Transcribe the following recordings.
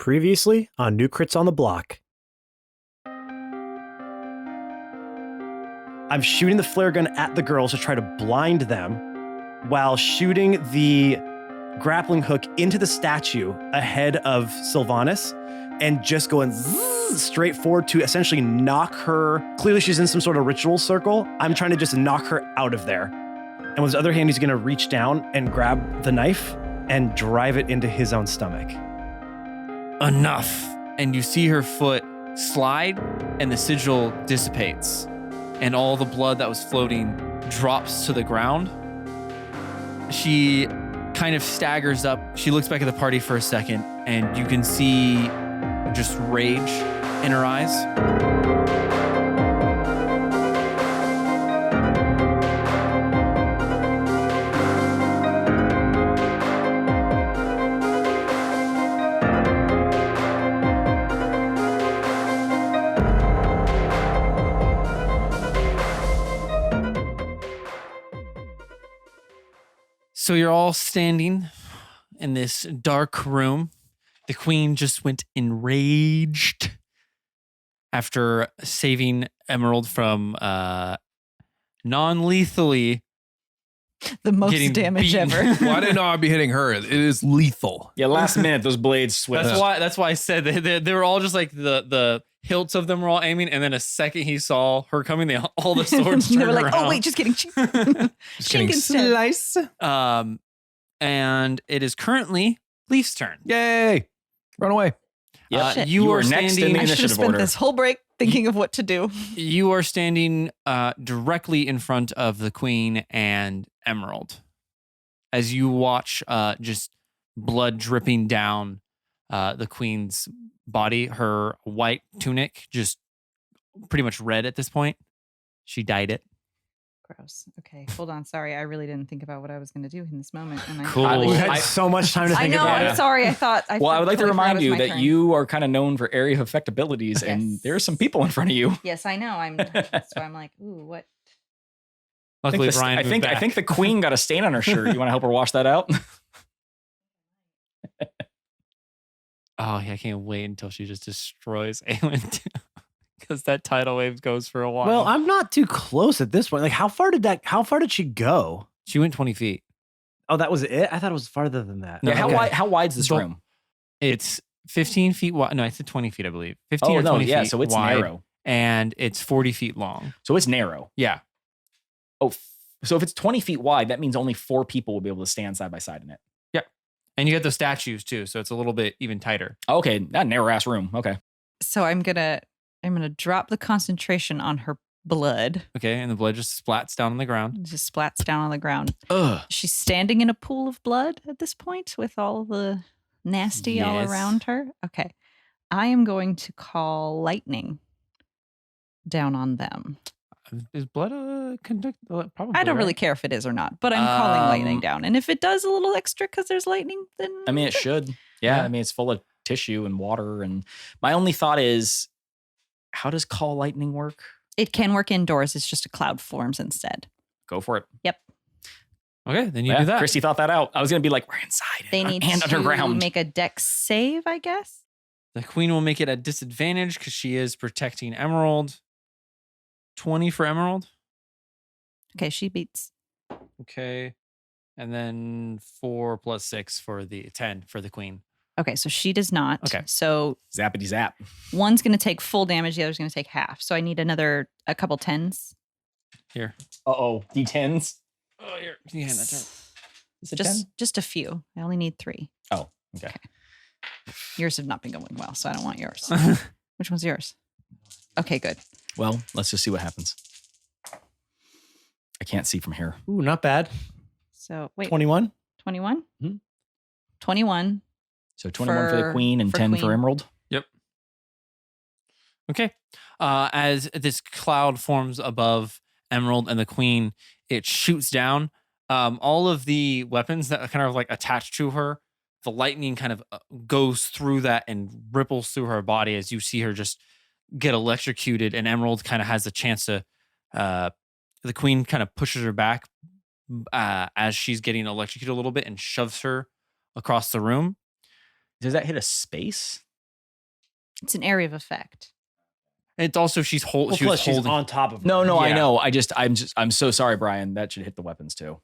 Previously on New Crits on the Block. I'm shooting the flare gun at the girls to try to blind them while shooting the grappling hook into the statue ahead of Sylvanas and just going straight forward to essentially knock her. Clearly she's in some sort of ritual circle. I'm trying to just knock her out of there. And with his other hand, he's going to reach down and grab the knife and drive it into his own stomach. Enough. And you see her foot slide and the sigil dissipates and all the blood that was floating drops to the ground. She kind of staggers up. She looks back at the party for a second and you can see just rage in her eyes. So you're all standing in this dark room. The queen just went enraged after saving Emerald from non-lethally the most damage beaten. ever. Well, I didn't know I'd be hitting her. It is lethal. Yeah, last minute those blades switched. That's why I said they were all just like the hilts of them were all aiming, and then a second he saw her coming, all the swords They turned were like, around. oh wait, just kidding. Just kidding. Chink instead. Slice. And it is currently Leaf's turn. Yay. Run away. Yep. You are next standing. in the I should have initiative spent order. this whole break thinking of what to do. You are standing directly in front of the queen and Emerald as you watch just blood dripping down the queen's body. Her white tunic just pretty much red at this point. She dyed it. Gross. Okay, hold on. Sorry, I really didn't think about what I was going to do in this moment. And Cool. I We totally- had so much time to I think know. about I'm it. sorry. I thought. Well, I would like to totally forgot remind it was you my that turn. you are kind of known for area of effect abilities, and Yes. there are some people in front of you. Yes, I know. That's why I'm like, ooh, what? Luckily, Brian I moved think back. the queen got a stain on her shirt. You want to help her wash that out? Oh, yeah, I can't wait until she just destroys Aelin because that tidal wave goes for a while. Well, I'm not too close at this point. Like, how far did she go? She went 20 feet. Oh, that was it? I thought it was farther than that. No, Yeah, Okay. how wide's this Don't- room? It's 15 feet wide. No, I said 20 feet, I believe. 15 Oh or no, 20 yeah, feet so it's wide, narrow. and it's 40 feet long. So it's narrow. Yeah. Oh, so if it's 20 feet wide, that means only 4 people will be able to stand side by side in it. And you get those statues too, so it's a little bit even tighter. Okay, that narrow ass room. Okay. So I'm gonna drop the concentration on her blood. Okay, and the blood just splats down on the ground. It just splats down on the ground. Ugh. She's standing in a pool of blood at this point with all the nasty all Yes. around her. Okay. I am going to call lightning down on them. Is blood a conduct? Probably. I don't really right? care if it is or not, but I'm calling lightning Um, down. And if it does a little extra because there's lightning, then I mean, it should. Yeah, Yeah. I mean, it's full of tissue and water. And my only thought is, how does call lightning work? it can work indoors. It's just a cloud forms instead. Go for it. Okay, then you Yeah, do that. Christy thought that out. I was going to be like, we're inside They need and to underground. make a dex save, I guess. The queen will make it a disadvantage because she is protecting Emerald. 20 for Emerald. Okay, she beats. Okay. And then 4 plus 6 for the 10 for the queen. Okay, so she does not. Okay. So Zappity zap. one's going to take full damage, the other's going to take half. So I need a couple tens. Here. Uh-oh. D10s. Oh, here. Can you hand that to her? Is it 10? Just a few. I only need 3. Oh, okay. Yours have not been going well, so I don't want yours. Which one's yours? Okay, good. Well, let's just see what happens. I can't see from here. Ooh, not bad. So wait, 21? 21? Mhm. 21. So 21 for the For- queen and for 10 queen. for Emerald. Okay. As this cloud forms above Emerald and the queen, it shoots down. All of the weapons that are kind of like attached to her, the lightning kind of goes through that and ripples through her body as you see her just get electrocuted. And Emerald kind of has a chance to, the queen kind of pushes her back as she's getting electrocuted a little bit and shoves her across the room. Does that hit a space? It's an area of effect. It's also she was plus she's holding. on top of her. No, I Yeah. know. I'm so sorry, Brian. That should hit the weapons too.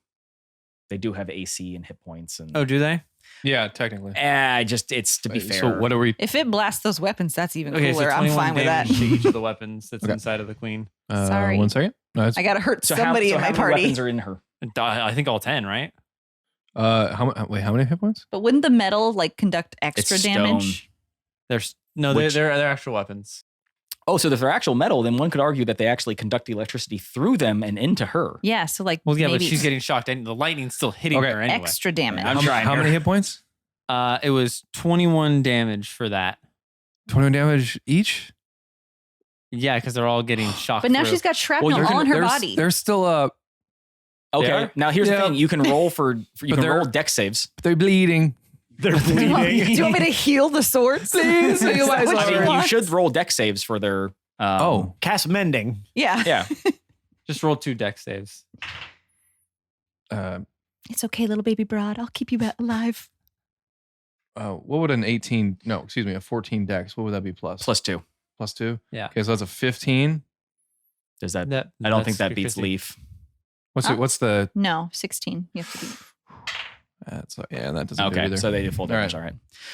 They do have AC and hit points, and Oh, do they? Yeah, technically. it's to be fair. So what are we? If it blasts those weapons, that's even Okay, cooler. so I'm 21 fine with that. damage to each of the weapons that's Okay. inside of the queen. Sorry. 1 second. No, it's, I gotta hurt So somebody how in my many party. weapons are in her? I think all 10, right? how many hit points? But wouldn't the metal like conduct extra It's stone. damage? There's no, Which- they're actual weapons. Oh, so if they're actual metal, then one could argue that they actually conduct the electricity through them and into her. Yeah. So like, Well, yeah, but maybe she's getting shocked, and the lightning's still hitting Okay. her anyway. extra damage. I'm trying How here. many hit points? It was 21 damage for that. 21 damage each. Yeah, because they're all getting shocked. But now through. she's got shrapnel you're all in her There's- body. There's still Okay. are? Now here's the Yeah. thing: you can roll you But can they're- roll dex saves. they're bleeding. They're Do you want bleeding. me to heal the swords? Please, Is that you what guys you are- I mean, you want? should roll dex saves for their. Oh, Cast mending. Yeah. yeah. just roll 2 dex saves. It's okay, little baby broad. I'll keep you alive. what would an 18? No, excuse me, a 14 dex. What would that be plus? +2. Plus 2. Yeah. Okay, so that's a 15. Does that? That, I don't think that's that beats 50. Leaf. Huh? What's the? No, 16. You have to be. That doesn't do Okay, either. so they do full damage. All All right.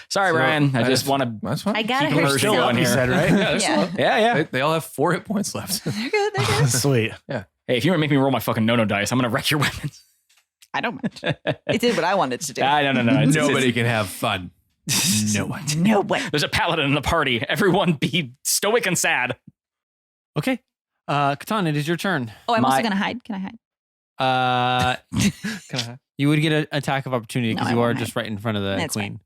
Sorry, So, Brian. I just want to. That's fine. I gotta Keep hurt immersion some. going You here. said, right? Yeah. Yeah. They all have 4 hit points left. They're good. They're good. Sweet. Hey, if you want to make me roll my fucking no dice, I'm gonna wreck your weapons. I don't mind. It did what I wanted to do. No. It's- Nobody can have fun. No one. No way. There's a paladin in the party. Everyone be stoic and sad. Okay. Catan, it is your turn. Oh, I'm also My- gonna hide. Can I hide? You would get an attack of opportunity No, because I you are won't just right in front of the That's queen.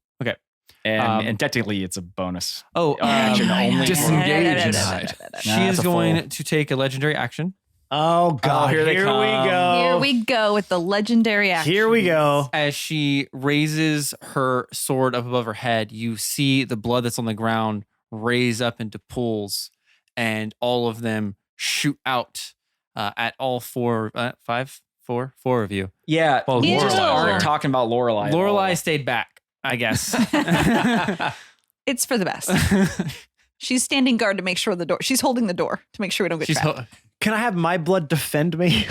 And technically, it's a bonus. Oh, Action only. Disengage and hide. she Nah, is that's a going full. to take a legendary action Oh God! here they we come. go. Here we go with the legendary action. Here we go. as she raises her sword up above her head. You see the blood that's on the ground raise up into pools, and all of them shoot out at all 4 of you. Yeah. Well, Ew. We just Lorelai. aren't talking about Lorelai. at all. Lorelai stayed back, I guess. It's for the best. She's standing guard to make sure the door. She's holding the door to make sure we don't get She's trapped. Can I have my blood defend me?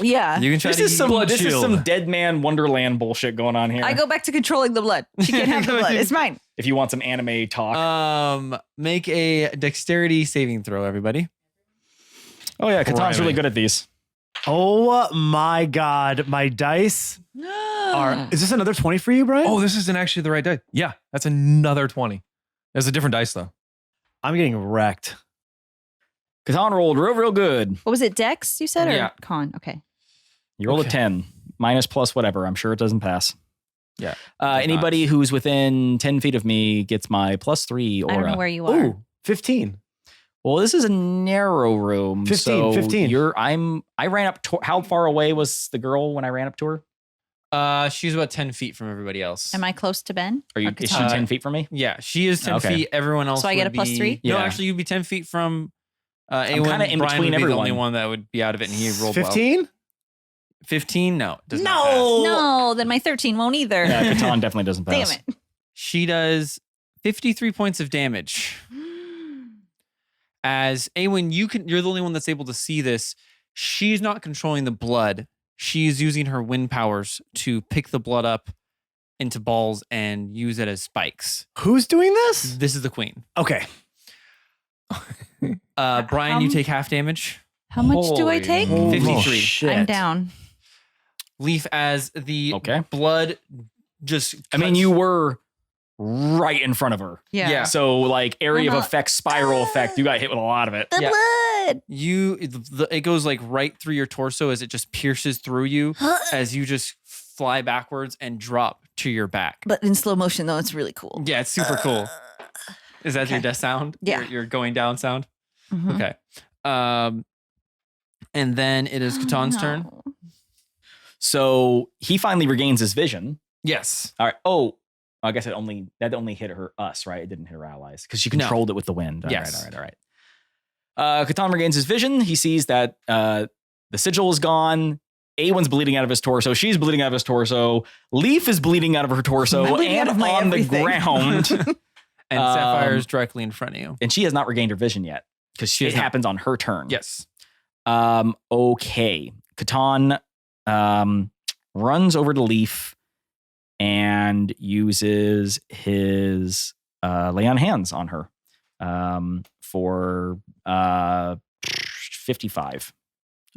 Yeah. you can try This to is some blood this is shield. some Dead Man Wonderland bullshit going on here. I go back to controlling the blood. She can't have the blood. It's mine. if you want some anime talk. make a dexterity saving throw, everybody. Oh yeah, Katan's Riley. really good at these. Oh my God! My dice are. Is this another 20 for you, Brian? Oh, this isn't actually the right die. Yeah, that's another 20. There's a different dice though. I'm getting wrecked. Katan rolled real good. What was it? Dex, you said? Or Yeah. con? Okay. You rolled Okay. a 10, minus plus whatever. I'm sure it doesn't pass. Yeah. Anybody who's within 10 feet of me gets my +3 aura. I don't know where you are. Ooh, 15. Well, this is a narrow room. 15, so 15. I ran up to, how far away was the girl when I ran up to her? She's about 10 feet from everybody else. Am I close to Ben? Is she Katan? 10 feet from me? Yeah, she is 10 Okay. feet. Everyone else So I get would a +3? be- No, Yeah. actually, you'd be 10 feet from A1. kinda in Brian between would be the only everyone. one that would be out of it, and he rolled well. 15? 15? No. Does not pass. No, then my 13 won't either. Yeah, Katan definitely doesn't pass. Damn it. She does 53 points of damage. As Awen, you're the only one that's able to see this. She's not controlling the blood. She's using her wind powers to pick the blood up into balls and use it as spikes. Who's doing this? This is the queen. Okay. Brian, you take half damage. How much do I Holy take? moly. 53. Shit. I'm down. Leaf, as the Okay. blood just I mean, cuts- you were right in front of her. Yeah. Yeah. So, like, area Well, of no. effect, spiral effect, you got hit with a lot of it. The Yeah. blood. it goes like right through your torso as it just pierces through you as you just fly backwards and drop to your back. But in slow motion, though, it's really cool. Yeah, it's super cool. Is that your okay. death sound? Yeah. Your going down sound? Mhm. Okay. And then it is Katan's turn. No. So he finally regains his vision. Yes. All right. Oh, I guess that only hit us, right? It didn't hit her allies because she No. controlled it with the wind. Yes. All right. Katan regains his vision. He sees that the sigil is gone. A1's bleeding out of his torso. She's bleeding out of his torso. Leaf is bleeding out of her torso I'm bleeding out and of my on everything. the ground. And Sapphire's directly in front of you. And she has not regained her vision yet because it happens on her turn. Yes. Okay. Catan runs over to Leaf and uses his lay on hands on her for 55.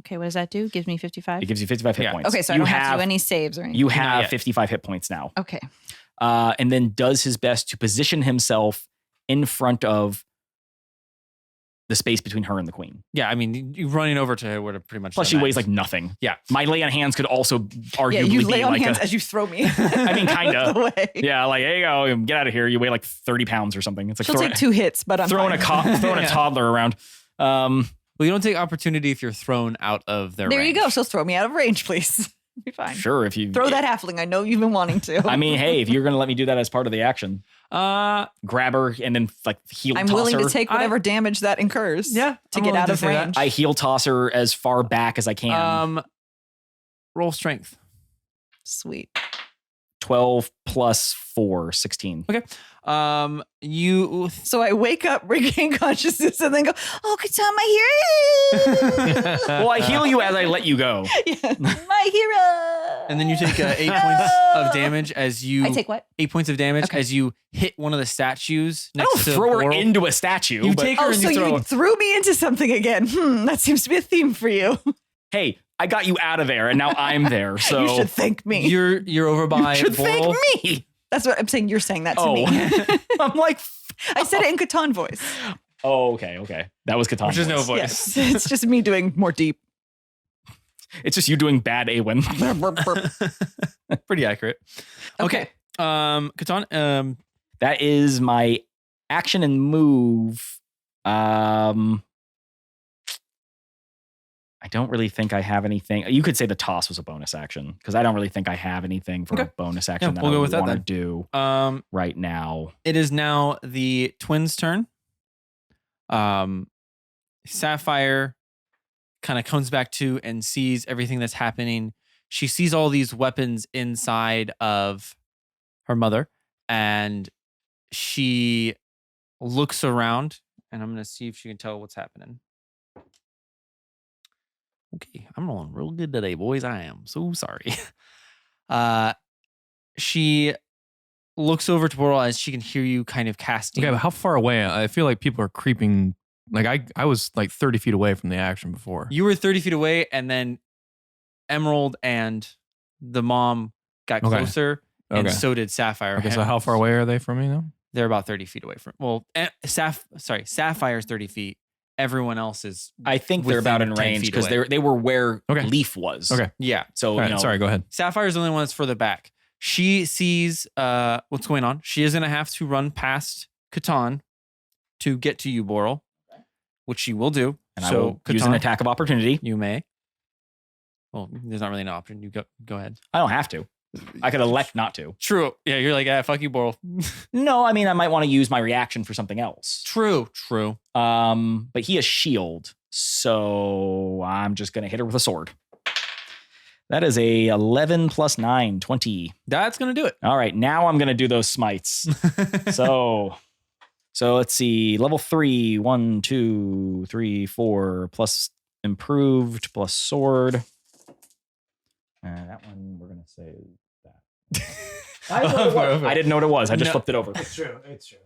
Okay, what does that do? Gives me 55? It gives you 55 hit points. Okay, so I don't have to do any saves or anything. You have 55 hit points now. Okay. And then does his best to position himself in front of the space between her and the queen. Yeah, I mean, you running over to her would have pretty much. Plus, she weighs like nothing. Yeah. My lay on hands could also arguably Yeah, you lay be on like hands as you throw me. I mean, kind of. Away. Yeah, like, there you go. Get out of here. You weigh like 30 pounds or something. It's like She'll take 2 hits, but I'm throwing fine. a toddler around. Well, you don't take opportunity if you're thrown out of their There range. you go. She'll throw me out of range, please. Be fine. Sure, if you Throw that halfling. I know you've been wanting to. I mean, hey, if you're gonna let me do that as part of the action, grab her and then like heel I'm toss willing her. to take whatever damage that incurs. Yeah, to I'm get willing out to of say that. range. I heel toss her as far back as I can. Roll strength. Sweet. 12 plus 4, 16. Okay. You. So I wake up, regain consciousness, and then go, "Oh, Catan, my hero!" Well, I heal you as I let you go. Yeah, my hero. And then you take 8 points of damage as you. I take what? 8 points of damage Okay. as you hit one of the statues I next don't to throw her Boral. into a statue. You but- take her Oh, and so you throw. you threw me into something again. That seems to be a theme for you. Hey, I got you out of there, and now I'm there. So You should thank me. You're over by you should Boral. thank me. That's what I'm saying. You're saying that to Oh, me. I'm like, I said it in Catan voice. oh, okay. That was Catan. Which is no voice. Yes. It's just me doing more deep. It's just you doing bad Awen. Pretty accurate. Okay. Catan. That is my action and move. I don't really think I have anything. You could say the toss was a bonus action because I don't really think I have anything for a Okay. bonus action that we'll I go with that want to then. do right now. It is now the twins' turn. Sapphire kind of comes back to and sees everything that's happening. She sees all these weapons inside of her mother, and she looks around, and I'm going to see if she can tell what's happening. Okay, I'm rolling real good today, boys. I am so sorry. She looks over to Boral as she can hear you kind of casting. Okay, but how far away? I feel like people are creeping. Like I was like 30 feet away from the action before. You were 30 feet away, and then Emerald and the mom got Okay. closer, and Okay. so did Sapphire. Okay, so how far away are they from me now? They're about 30 feet away from. Well, Sapphire's 30 feet. Everyone else is. I think they're about in within 10 range feet because away. they were where Okay. Leaf was. Okay. Yeah. So All right, you know, sorry, go ahead. Sapphire's the only one that's further back. She sees what's going on. She is going to have to run past Catan to get to you, Boral, which she will do. and I so will use an Catan, attack of opportunity. You may. Well, there's not really an option. You go ahead. I don't have to. I could elect not to. True. Yeah, you're like, fuck you, Boral. No, I mean I might want to use my reaction for something else. True. But he has shield, so I'm just gonna hit her with a sword. That is a 11 plus 9, 20. That's gonna do it. All right, now I'm gonna do those smites. so let's see. Level 3, 1, 2, 3, 4, plus improved, plus sword. That one we're gonna say that. I didn't know what it was. I just No. flipped it over. It's true. It's true.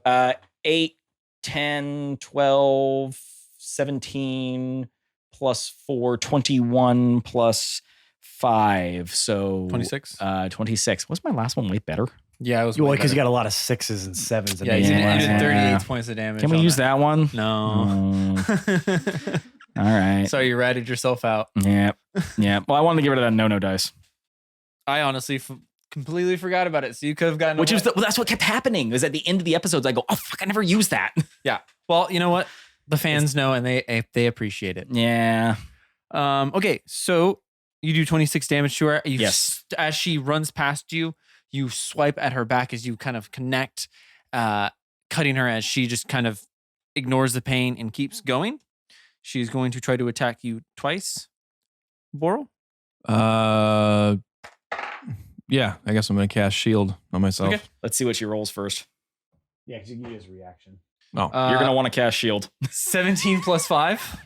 8, 10, 12, 17, plus 4, 21, plus 5. So 26. 26. Was my last one way better? Yeah, it was. Well, because you got a lot of 6s and 7s. Yeah, you did Yeah. 38 points of damage. Can we on use that one? No. All right. So you ratted yourself out. Yeah. Well, I wanted to get rid of that no dice. I honestly completely forgot about it. So you could have gotten. Which away. is that's what kept happening. Is at the end of the episodes, I go, oh fuck, I never used that. Well, you know what? The fans know and they appreciate it. Yeah. Okay, so you do 26 damage to her. Yes. As she runs past you, you swipe at her back as you kind of connect, cutting her as she just kind of ignores the pain and keeps going. She's going to try to attack you twice. Boral? Yeah, I guess I'm gonna cast shield on myself. Okay. Let's see what she rolls first. Yeah, because you can use reaction. Oh, You're gonna want to cast shield. 17 plus 5.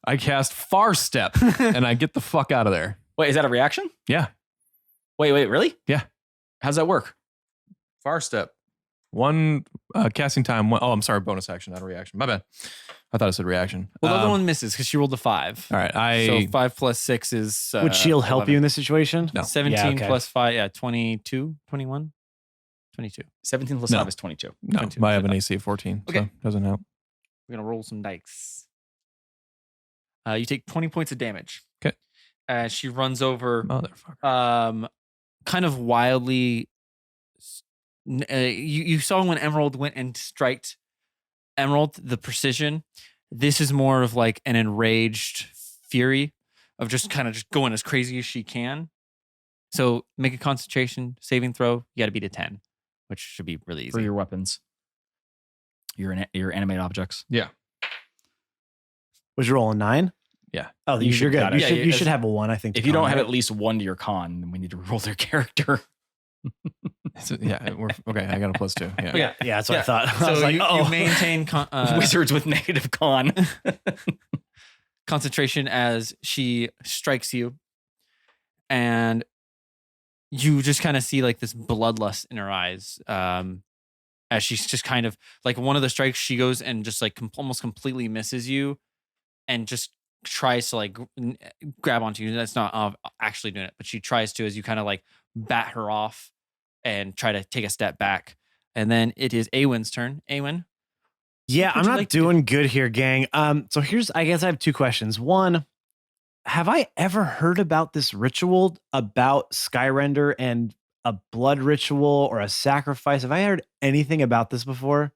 I cast Far Step and I get the fuck out of there. Wait, is that a reaction? Yeah. Wait, really? Yeah. How's that work? Far Step. One casting time. Oh, I'm sorry. Bonus action, not a reaction. My bad. I thought it said reaction. Well, the other one misses because she rolled a 5. All right. So 5 plus 6 is. Would shield help 11. you in this situation? No. 17 Yeah, okay. plus 5, yeah, 22, 21, 22. 17 plus 5 is 22. No, 22. I have an AC of 14. Okay. So doesn't help. We're going to roll some dice. You take 20 points of damage. Okay. As she runs over, Motherfucker. kind of wildly. You saw when Emerald went and striked Emerald, the precision. This is more of like an enraged fury of just kind of just going as crazy as she can. So make a concentration saving throw. You got to beat a 10, which should be really easy. For your weapons. Your animate objects. Yeah. Was you rolling 9? Yeah. Oh, You you're good. got it. You should have a 1, I think. If to you don't con, have right? at least 1 to your con, then we need to roll their character. Yeah. We're okay. I got a +2. Yeah. Okay. Yeah, that's what I Yeah. thought. I So was like, you maintain Wizards with negative con. concentration as she strikes you, and you just kind of see like this bloodlust in her eyes, as she's just kind of like one of the strikes, she goes and just like almost completely misses you, and just tries to like grab onto you. That's not actually doing it, but she tries to as you kind of like bat her off and try to take a step back, and then it is Awen's turn. Awen. yeah, What I'm would you not like to do? doing good here, gang. So I guess I have 2 questions. One, have I ever heard about this ritual about Skyrender and a blood ritual or a sacrifice? Have I heard anything about this before?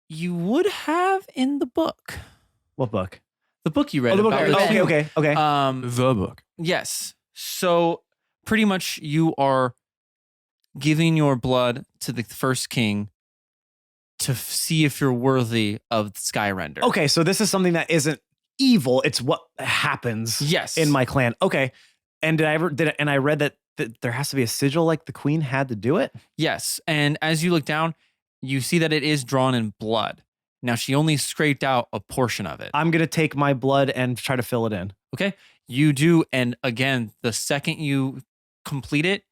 You would have in the book. What book? The book you read the book. about the Okay. The book. Yes. So pretty much you are giving your blood to the first king to see if you're worthy of Skyrender. Okay, so this is something that isn't evil. It's what happens Yes. in my clan. Okay. And I read that there has to be a sigil like the queen had to do it. Yes. And as you look down, you see that it is drawn in blood. Now she only scraped out a portion of it. I'm going to take my blood and try to fill it in. Okay. You do. And again, the second you complete it,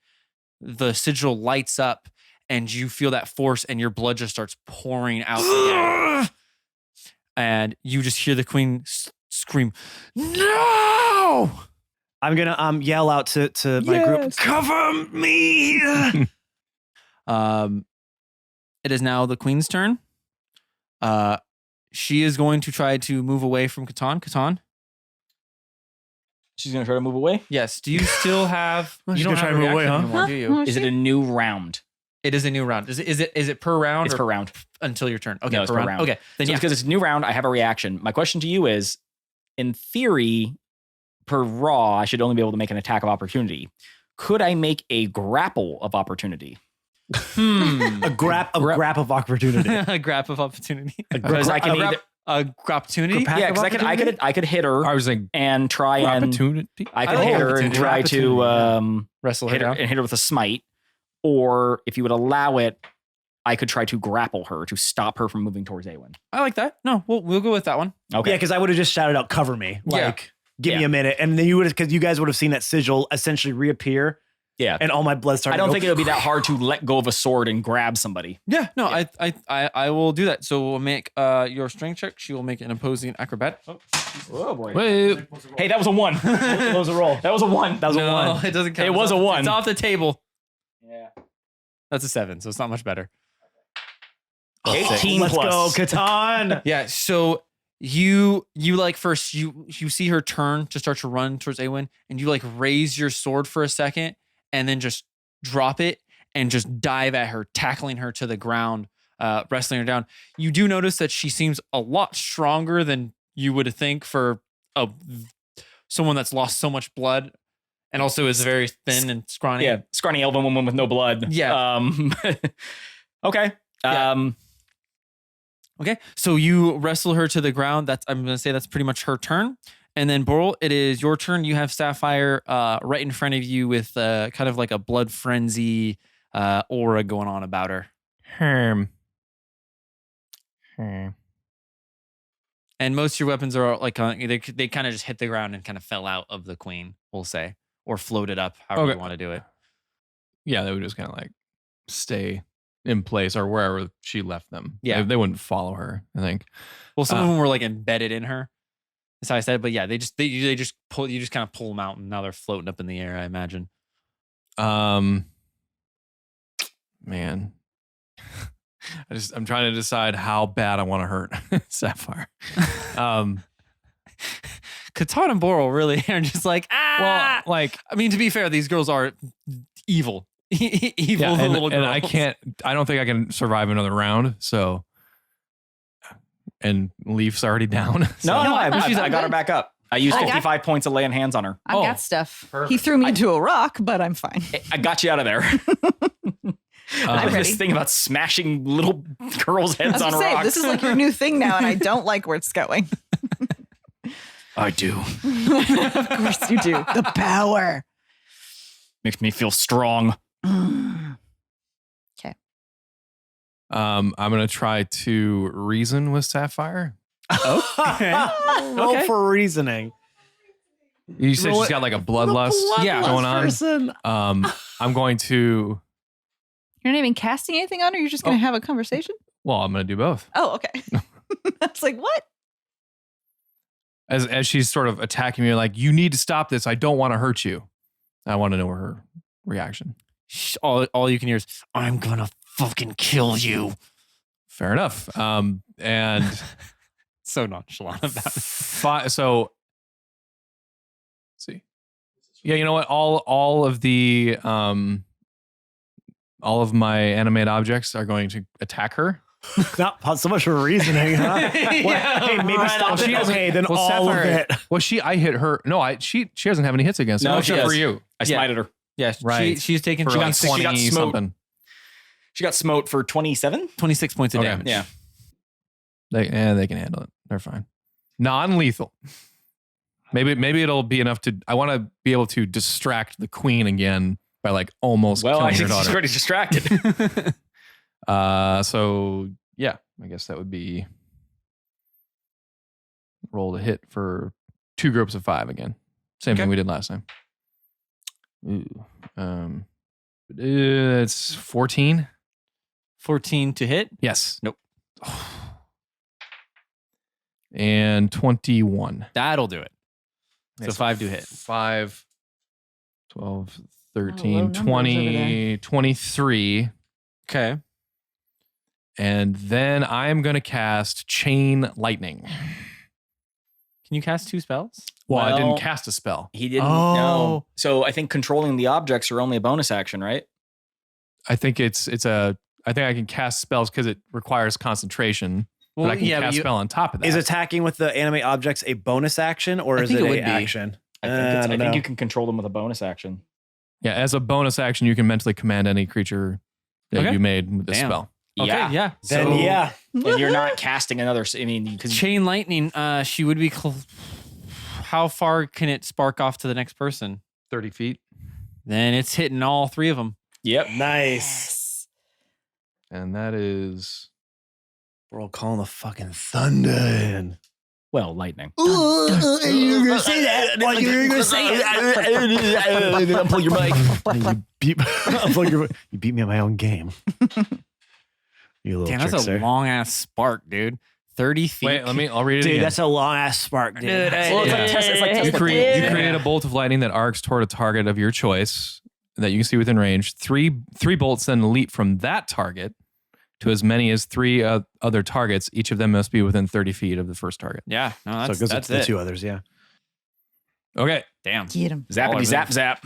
the sigil lights up and you feel that force and your blood just starts pouring out again. And you just hear the queen scream, "No!" I'm going to yell out to my group, cover me. It is now the queen's turn. She is going to try to move away from Catan. Catan? She's going to try to move away. Yes. Do you still have? Well, You she's don't gonna have try to a move away, reaction huh? anymore, do you? Is it a new round? It is a new round. Is it per round? It's or per round. until your turn. Okay, No, it's per round. Okay, then So yeah. because it's a new round, I have a reaction. My question to you is, in theory, per raw, I should only be able to make an attack of opportunity. Could I make a grapple of opportunity? a grab of opportunity. A grab of opportunity. Because I can either, A graptunity. Grap- yeah, because opportunity? I could hit her I was like, and try and opportunity. I could I like hit her and opportunity. try to Opportunity, Wrestle her hit her down. and hit her with a smite. Or if you would allow it, I could try to grapple her to stop her from moving towards Awen. I like that. No, we'll go with that one. Okay. Yeah, because I would have just shouted out, cover me. Yeah. Like, give me Yeah. a minute. And then you would have, because you guys would have seen that sigil essentially reappear Yeah. and all my blood started I don't to think it would be that hard to let go of a sword and grab somebody. Yeah. No, I will do that. So we'll make your strength check. She will make an opposing acrobat. Oh boy. Wait. Hey, that was a 1. What was a roll? That was a 1. That was a No, 1. it doesn't count. It was a 1. It's off the table. Yeah. That's a 7, so it's not much better. 18 Let's plus. go, Catan. Yeah. So you like first you see her turn to start to run towards Awen, and you like raise your sword for a second, and then just drop it and just dive at her, tackling her to the ground, wrestling her down. You do notice that she seems a lot stronger than you would think for someone that's lost so much blood, and also is very thin and scrawny. Yeah, scrawny elven woman with no blood. Yeah. Okay. Yeah. Okay, so you wrestle her to the ground. I'm going to say that's pretty much her turn. And then Boral, it is your turn. You have Sapphire right in front of you with kind of like a blood frenzy aura going on about her. And most of your weapons are like they kind of just hit the ground and kind of fell out of the queen, we'll say, or floated up, however you want to do it. Yeah, they would just kind of like stay in place or wherever she left them. Yeah. They wouldn't follow her, I think. Well, some of them were like embedded in her. That's how I said. But yeah, they just pull. You just kind of pull them out, and now they're floating up in the air, I imagine. Man. I'm trying to decide how bad I want to hurt Sapphire. Catan and Boral really are just like, Well, like, I mean, to be fair, these girls are evil. Evil and, little girls. and I don't think I can survive another round. So, and Leaf's already down. So. No, I'm I good. got her back up. I used I got- 55 points of laying hands on her. I've Oh, got stuff. perfect. He threw me into a rock, but I'm fine. I got you out of there. I'm This ready. thing about smashing little girls' I was heads on gonna say, rocks. this is like your new thing now, and I don't like where it's going. I do. Of course you do. The power. Makes me feel strong. Okay. I'm gonna try to reason with Sapphire. Okay. Roll for reasoning. You said Roll she's it- got like a bloodlust Yeah. going on. Person. I'm going to. You're not even casting anything on her? You're just going to have a conversation? Well, I'm gonna do both. Oh, okay. I was like, what? As she's sort of attacking me, like, you need to stop this. I don't want to hurt you. I want to know her reaction. All you can hear is, I'm gonna fucking kill you. Fair enough. And So nonchalant about it. so let's see. Yeah, you know what? All of my animate objects are going to attack her. Not so much for reasoning, huh? Yeah, Hey, maybe right stop on. it. She doesn't- Okay, then well, all of Sapphire- it. Well, I hit her. No, she doesn't have any hits against her. No, except she for does. you. I Yeah. smited her. Yeah, Right. she's taken For she like got 20 20 smote. something. She got smote for 27? 26 points of Okay. damage. Yeah. They can handle it. They're fine. Non-lethal. Maybe it'll be enough to. I want to be able to distract the queen again by like almost Well, I killing her think she's daughter. already distracted. So yeah, I guess that would be roll to hit for 2 groups of 5 again. Same Okay. thing we did last time. Ooh, it's 14. 14 to hit. Yes. Nope. And 21. That'll do it. So Nice. 5 do hit. 5, 12, low 13, numbers 20, 23. Okay. And then I am going to cast Chain Lightning. Can you cast 2 spells? Well, I Well- didn't cast a spell. He didn't Oh. know. So I think controlling the objects are only a bonus action, right? I think I think I can cast spells because it requires concentration. But I can but cast you- spell on top of that. Is attacking with the animate objects a bonus action or I is think it it a would be. action? I think, don't know. you can control them with a bonus action. Yeah, as a bonus action, you can mentally command any creature that Okay. you made with this Damn. spell. Okay, yeah. Then So yeah. And you're not casting another. I mean, because Chain lightning, she would be how far can it spark off to the next person? 30 feet. Then it's hitting all 3 of them. yep. Nice. And that is. We're all calling the fucking thunder in. Well, lightning. You're gonna say that. Like, you're gonna say it. Unplug your mic. You beat me at my own game. You little Damn, that's trickster. a long ass spark, dude. 30 feet. Wait, I'll read it Dude, again. that's a long ass spark, dude. Dude, Well, it's like Yeah. Tesla. It's like You Tesla. create a bolt of lightning that arcs toward a target of your choice that you can see within range. Three bolts then leap from that target to as many as 3 other targets. Each of them must be within 30 feet of the first target. Yeah, no, So that's, it goes up that's to the it. 2 others, yeah. Okay. Damn. Get him. Zappity zap zap.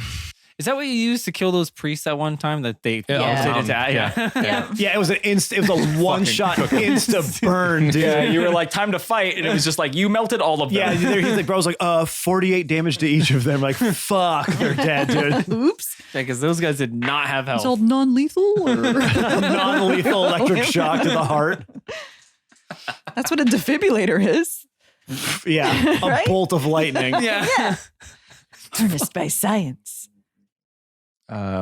Is that what you used to kill those priests at one time that they Yeah. yeah. Yeah. Yeah, it was it was a one shot insta burn, dude. Yeah, you were like, time to fight. And it was just like, you melted all of them. Yeah, he's like, bro's like, 48 damage to each of them. Like, fuck, they're dead, dude. Oops. because those guys did not have health. It's all non-lethal. Or? Non-lethal electric shock to the heart. That's what a defibrillator is. Yeah, a Right? bolt of lightning. yeah. Harnessed by science.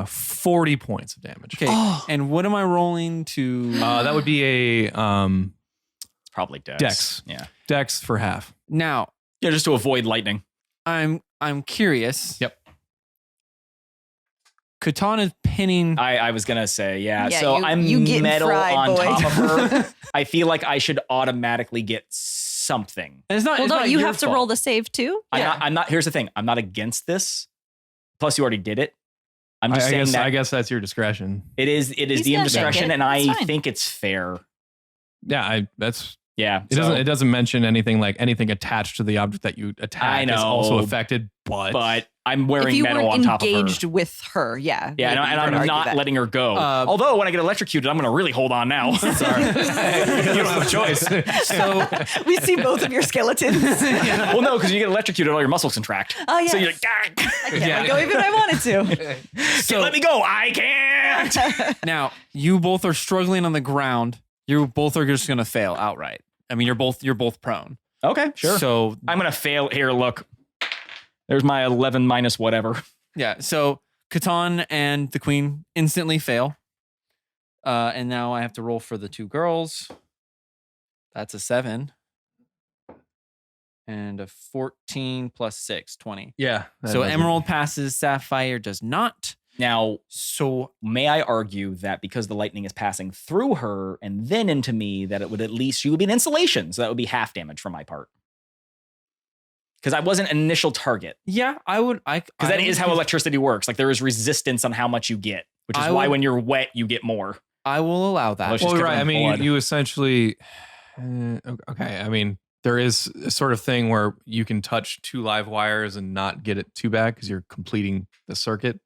40 points of damage. Okay. And what am I rolling to? That would be a It's probably Dex. Dex. Yeah. Dex for half. Now, Yeah, just to avoid lightning. I'm curious. Yep. Katana's pinning. I was gonna say, yeah. Yeah, so you- I'm you getting metal fried, on boy. top of her. I feel like I should automatically get something. And it's not. Well, it's don't not you your have to fault. roll the save too? I'm not. Here's the thing. I'm not against this. Plus, you already did it. I'm just saying that I guess that's your discretion. it is He's DM gonna discretion, take it. and I It's fine. think it's fair. Yeah, that's Yeah. it. It doesn't mention anything like anything attached to the object that you attack I is also know, affected. But I'm If wearing you metal weren't on top of her. engaged with her, yeah. Yeah, maybe you and could I'm argue not that. letting her go. Although when I get electrocuted, I'm going to really hold on now. sorry, you don't have a choice. So We see both of your skeletons. Well, no, because you get electrocuted, all your muscles contract. Oh, yeah. So you're like, "Ah, I can't let go even if I wanted to. so let me go. I can't. now you both are struggling on the ground. You both are just gonna fail outright. I mean, you're both prone. Okay, sure. So I'm going to fail. Here, look. There's my 11 minus whatever. yeah. So Catan and the queen instantly fail. And now I have to roll for the two girls. That's a 7. And a 14 plus 6, 20. Yeah. So Emerald passes, Sapphire does not. Now, So may I argue that because the lightning is passing through her and then into me, that it would at least, she would be an insulation. So that would be half damage from my part. Because I wasn't an initial target. yeah, I would. Because that is how electricity works. Like there is resistance on how much you get, which is I why would- when you're wet, you get more. I will allow that. Well, she's Well, covered right. in I mean, blood. you essentially. Okay. I mean, there is a sort of thing where you can touch 2 live wires and not get it too bad because you're completing the circuit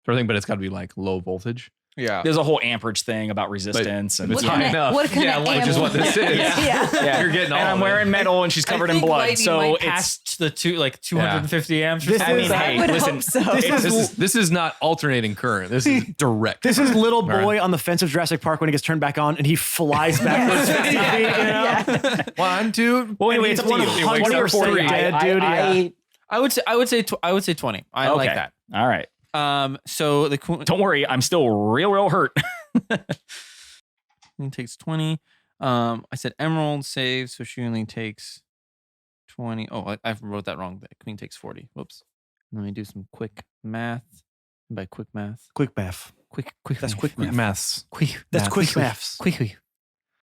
sort of thing, but it's got to be like low voltage. Yeah. There's a whole amperage thing about resistance. But and it's What high kind of- enough. what kind of which is what this is. Yeah. You're getting all and I'm of it. wearing metal and she's covered in blood. So it's, past the 250 amps. Or This something. is- I would listen, hope so. This is not alternating current. This is direct. This is little Right. boy on the fence of Jurassic Park when he gets turned back on and he flies backwards 50 feet, you know? Yeah. 1, 2. well, anyway, And it's he's up to you. 100% dead, dude. Yeah. I would say 20. I like Okay. that. All right. So the queen Don't worry. I'm still real hurt. takes 20. I said Emerald saves, so she only takes 20. Oh, I wrote that wrong. The queen takes 40. Whoops. Let me do some quick math. And by quick math, Quick math. quick. That's quick Quick math. maths. Quick. That's Math. quick maths. Quick.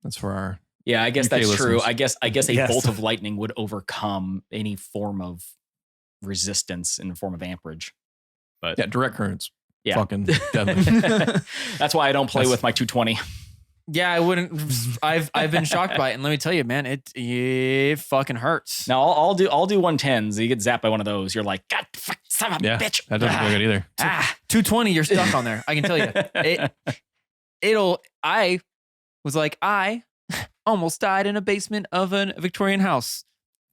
That's for our. Yeah, I guess UK that's true. listeners. I guess a Yes. bolt of lightning would overcome any form of resistance in the form of amperage. But Yeah, direct currents. Yeah. Fucking deadly. that's why I don't play That's- with my 220. Yeah, I wouldn't. I've been shocked by it, and let me tell you, man, it fucking hurts. Now I'll do 110s. You get zapped by one of those. You're like, God, fuck, son of a Yeah, bitch. that doesn't feel good either. 220, you're stuck on there. I can tell you. I was like, I almost died in a basement of a Victorian house.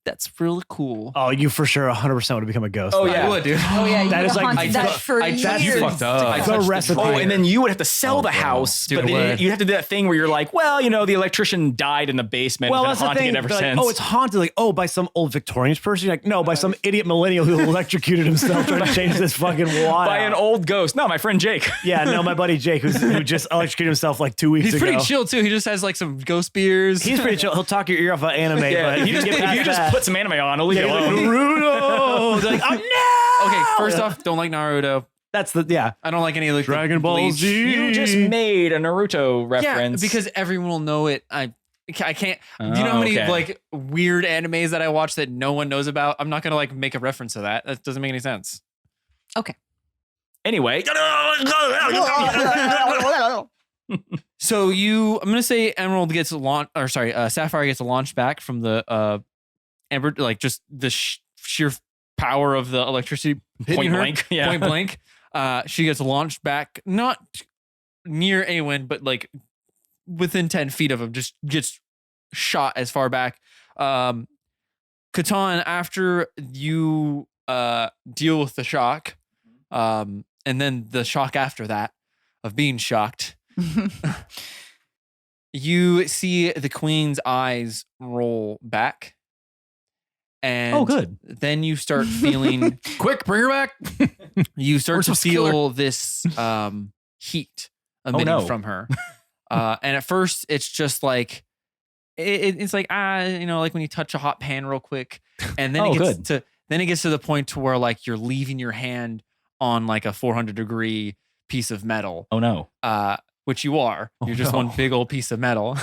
That's really cool. Oh, you for sure 100% would have become a ghost. Oh, though. yeah. I would, dude. Oh yeah, you That would is have like- haunted I that took- for I years. touched- You fucked up. I The touched recipe. Oh, and then you would have to sell Oh, the bro. house. Dude, but then what? you have to do that thing where you're like, well, the electrician died in the basement. Well, and that's been the haunting thing. it ever They're like, since. oh, it's haunted. Like, oh, by some old Victorian person. You're like, no, by some idiot millennial who electrocuted himself trying to change this fucking wall. by an old ghost. No, my friend Jake. Yeah, no, my buddy Jake, who just electrocuted himself like 2 weeks He's ago. pretty chill too. He just has like some ghost beers. He's pretty chill. He'll talk your ear off about anime, Yeah, but if you just put some anime on, I'll leave you yeah, he's like, alone. Naruto. They're like, oh no. Okay, first off, don't like Naruto. That's the I don't like any of the Dragon Ball Bleach. Z. You just made a Naruto Yeah, reference. because everyone will know it. I can't. Do you know how many okay. like weird animes that I watch that no one knows about? I'm not gonna like make a reference to that. That doesn't make any sense. Anyway. So I'm gonna say Emerald gets Sapphire gets launched back from the Amber, like just the sheer power of the electricity hitting Point her. blank. Yeah. Point blank. She gets launched back, not near Awen, but like within 10 feet of him, just gets shot as far back. Catan, after you deal with the shock, and then the shock after that of being shocked, you see the queen's eyes roll back. And Oh, good. then you start feeling Quick, bring her back. you start We're to supposed to kill her. feel this heat emitting no. from her. And at first, it's just like it's like like when you touch a hot pan real quick, and then it gets to the point to where like you're leaving your hand on like a 400-degree piece of metal. Oh no. Which you are. Oh, You're just no. one big old piece of metal.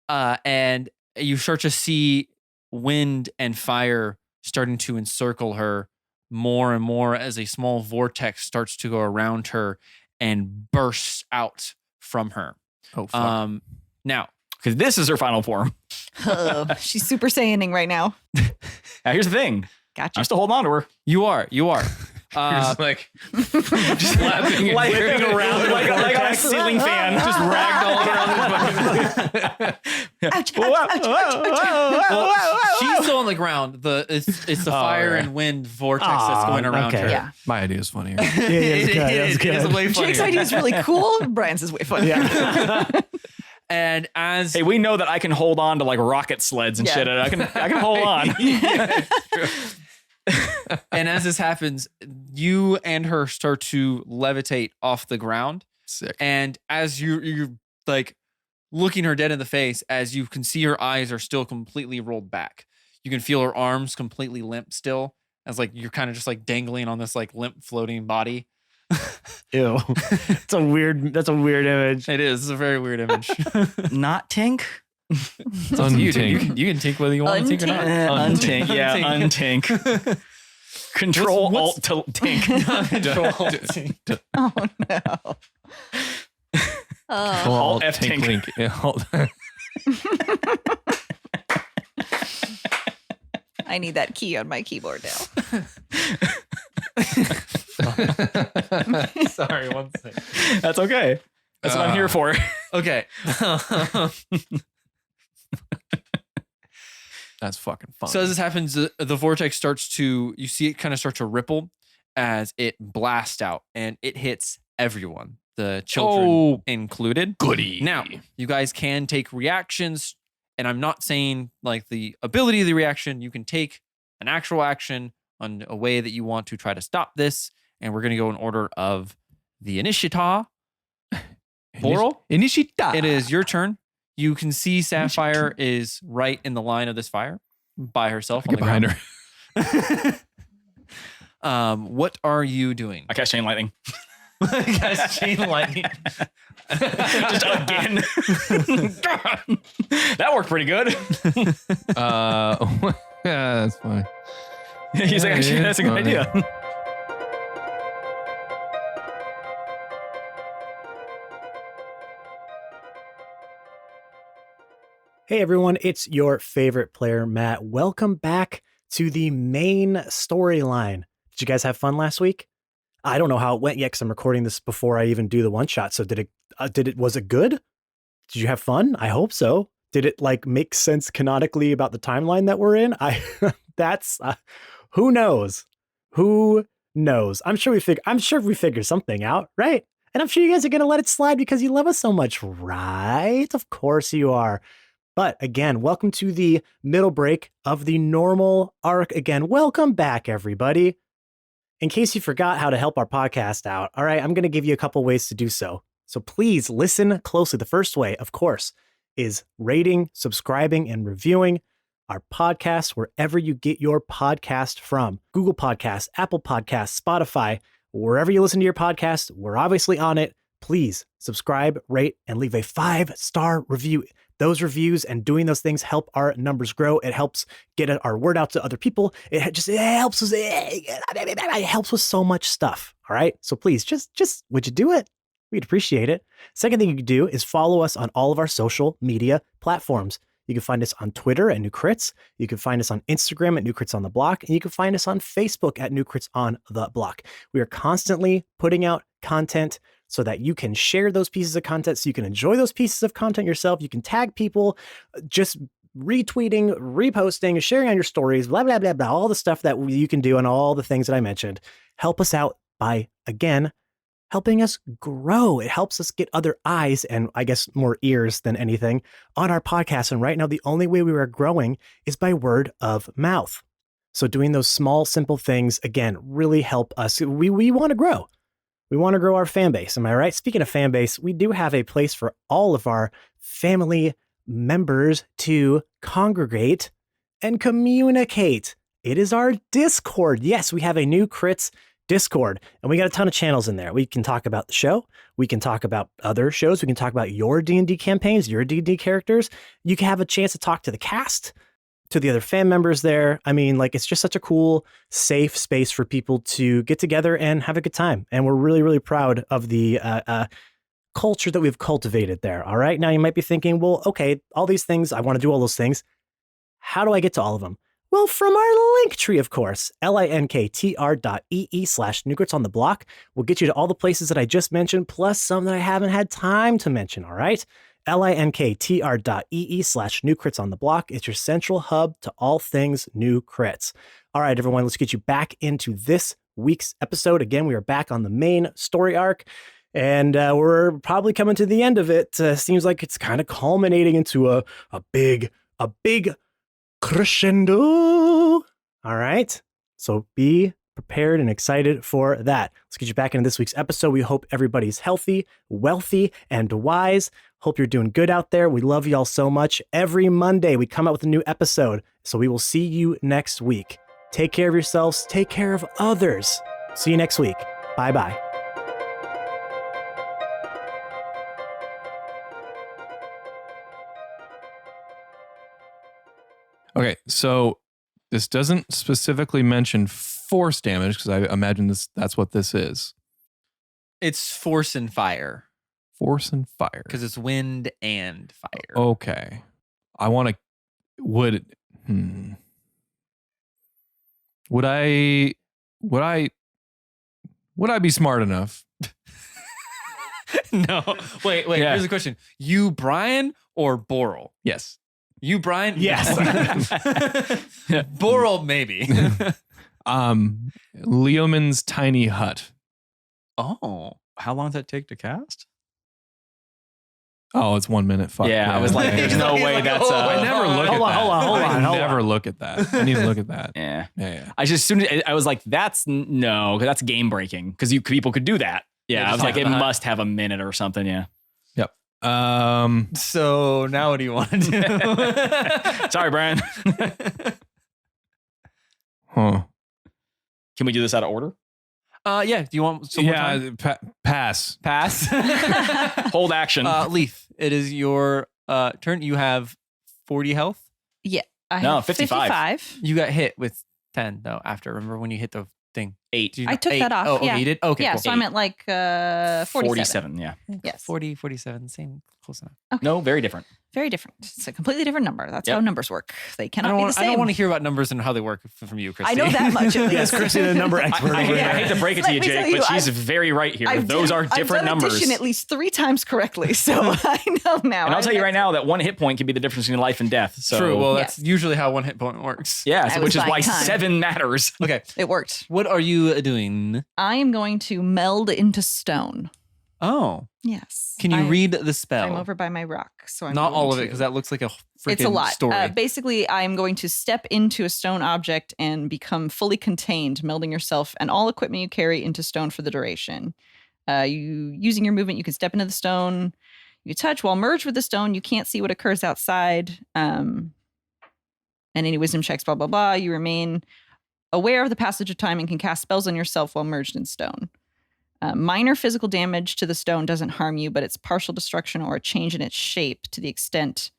And you start to see wind and fire starting to encircle her more and more as a small vortex starts to go around her and bursts out from her. Oh, fuck. Now, Because this is her final form. Oh, she's Super Saiyaning right now. Now here's the thing. Gotcha. I'm still holding on to her. you are. You're just like just laughing and Whipping around like on a ceiling fan. just ragdolling around. Ouch, ouch, ouch, ouch, ouch. She's still on the ground. It's the fire right. and wind vortex that's going around okay. her. Yeah. My idea is funnier. It is way funnier. Jake's idea is really cool. Brian's is way funnier. And as Hey, we know that I can hold on to like rocket sleds and Yeah. shit. I can hold on. and as this happens, you and her start to levitate off the ground. Sick. And as you're like looking her dead in the face, as you can see her eyes are still completely rolled back. You can feel her arms completely limp still, as like you're kind of just like dangling on this like limp floating body. Ew. That's a weird image. It is. It's a very weird image. Not Tink? It's up to you, dude. You can tink whether you want to tink or not. Untink. Yeah, untink. Control What's- Alt to Tink. Control Alt tink. Oh no. Oh. Alt F Tink Tink. link. Yeah, Alt- I need that key on my keyboard now. Sorry, one second. That's okay. That's what I'm here for. Okay. That's fucking fun. So as this happens, the vortex starts to, you see it kind of start to ripple as it blasts out, and it hits everyone, the children included. goody. Now, you guys can take reactions, and I'm not saying like the ability of the reaction. You can take an actual action on a way that you want to try to stop this, and we're going to go in order of the initiative. Boral, Initiata. it is your turn. You can see Sapphire is right in the line of this fire by herself. Get behind her. What are you doing? I cast Chain Lightning. Guys, chain lightning. Just again. That worked pretty good. Yeah, that's fine. He's like, actually, that's a good idea. Hey everyone, it's your favorite player, Matt. Welcome back to the main storyline. Did you guys have fun last week? I don't know how it went yet because I'm recording this before I even do the one shot. So was it good? Did you have fun? I hope so. Did it like make sense canonically about the timeline that we're in? Who knows? Who knows? I'm sure we figured something out, right? And I'm sure you guys are gonna let it slide because you love us so much, right? Of course you are. But again, welcome to the middle break of the normal arc. Again, welcome back, everybody. In case you forgot how to help our podcast out, all right, I'm going to give you a couple ways to do so. So please listen closely. The first way, of course, is rating, subscribing, and reviewing our podcast wherever you get your podcast from. Google Podcasts, Apple Podcasts, Spotify, wherever you listen to your podcast, we're obviously on it. Please subscribe, rate, and leave a 5-star review. Those reviews and doing those things help our numbers grow. It helps get our word out to other people. It helps us. It helps with so much stuff. All right. So please just would you do it? We'd appreciate it. Second thing you can do is follow us on all of our social media platforms. You can find us on Twitter at New Crits. You can find us on Instagram at New Crits on the Block. And you can find us on Facebook at New Crits on the Block. We are constantly putting out content so that you can share those pieces of content, so you can enjoy those pieces of content yourself. You can tag people, just retweeting, reposting, sharing on your stories, blah, blah, blah, blah, all the stuff that you can do and all the things that I mentioned. Help us out by, again, helping us grow. It helps us get other eyes and I guess more ears than anything on our podcast. And right now, the only way we are growing is by word of mouth. So doing those small, simple things, again, really help us. We want to grow. We want to grow our fan base. Am I right? Speaking of fan base, we do have a place for all of our family members to congregate and communicate. It is our Discord. Yes, we have a new Crits Discord, and we got a ton of channels in there. We can talk about the show. We can talk about other shows. We can talk about your D&D campaigns, your D&D characters. You can have a chance to talk to the cast, to the other fan members there. I mean, like, it's just such a cool, safe space for people to get together and have a good time. And we're really, really proud of the culture that we've cultivated there. All right. Now you might be thinking, well, okay, all these things, I want to do all those things. How do I get to all of them? Well, from our link tree, of course, linktr.ee/New on the Block will get you to all the places that I just mentioned, plus some that I haven't had time to mention. All right. linktr.ee/New on the Block. It's your central hub to all things New Crits. All right, everyone, let's get you back into this week's episode. Again, we are back on the main story arc, and we're probably coming to the end of it. Seems like it's kind of culminating into a big crescendo. All right, so be prepared and excited for that. Let's get you back into this week's episode. We hope everybody's healthy, wealthy, and wise. Hope you're doing good out there. We love y'all so much. Every Monday, we come out with a new episode, so we will see you next week. Take care of yourselves. Take care of others. See you next week. Bye-bye. Okay, so this doesn't specifically mention force damage because I imagine that's what this is. It's force and fire Force and fire. because it's wind and fire. Okay. I want to. Would I be smart enough? No. Wait. Yeah. Here's the question. You, Brian, or Boral? Yes. You, Brian? Yes. No. Boral, maybe. Leoman's tiny hut. Oh, how long does that take to cast? Oh, it's 1 minute. Fuck. Yeah, I was like, there's no way that's. I never look at that. Hold on. I never look at that. I need to look at that. Yeah. Yeah. I just soon I was like, that's no, because that's game breaking. Because people could do that. Yeah, Yeah, I was just like, it have that. must have a minute or something. Yeah. So now what do you want to do? Sorry, Brian. Huh. Can we do this out of order? Yeah. Do you want some more time? Pass. Pass. Hold action. Leaf, it is your turn. You have 40 health. I No, have 55. You got hit with 10 though. After, remember when you hit the thing? 8. Do you I know- took 8? that off, Oh, okay, yeah. you did. Okay, Yeah, cool. so I'm at like 47. 47, yeah. Yes. 40, 47, same, close enough. No, very different. Very different. It's a completely different number. That's Yep. how numbers work. They I cannot don't, be the want, I same. don't want to hear about numbers and how they work from you, Christy. I know that much at Yes, least. Christy, the number expert. I over hate there. to break it to you, Let me tell Jake, but you, she's very right here. Those are different I've done numbers. addition at least 3 times correctly, so I know now. And I'll tell you right now that 1 hit point can be the difference between life and death. So True. Well, Yes. that's usually how 1 hit point works. yeah, I so, was which is why buying time. 7 matters. Okay. It worked. What are you doing? I am going to meld into stone. Oh, Yes. can you read the spell? I'm over by my rock, so I'm Not going all of it to- because that looks like a freaking it's a lot. story. Basically, I'm going to step into a stone object and become fully contained, melding yourself and all equipment you carry into stone for the duration. Using your movement, you can step into the stone. You touch while merged with the stone. You can't see what occurs outside. And any wisdom checks, blah, blah, blah. You remain aware of the passage of time and can cast spells on yourself while merged in stone. Minor physical damage to the stone doesn't harm you, but its partial destruction or a change in its shape to the extent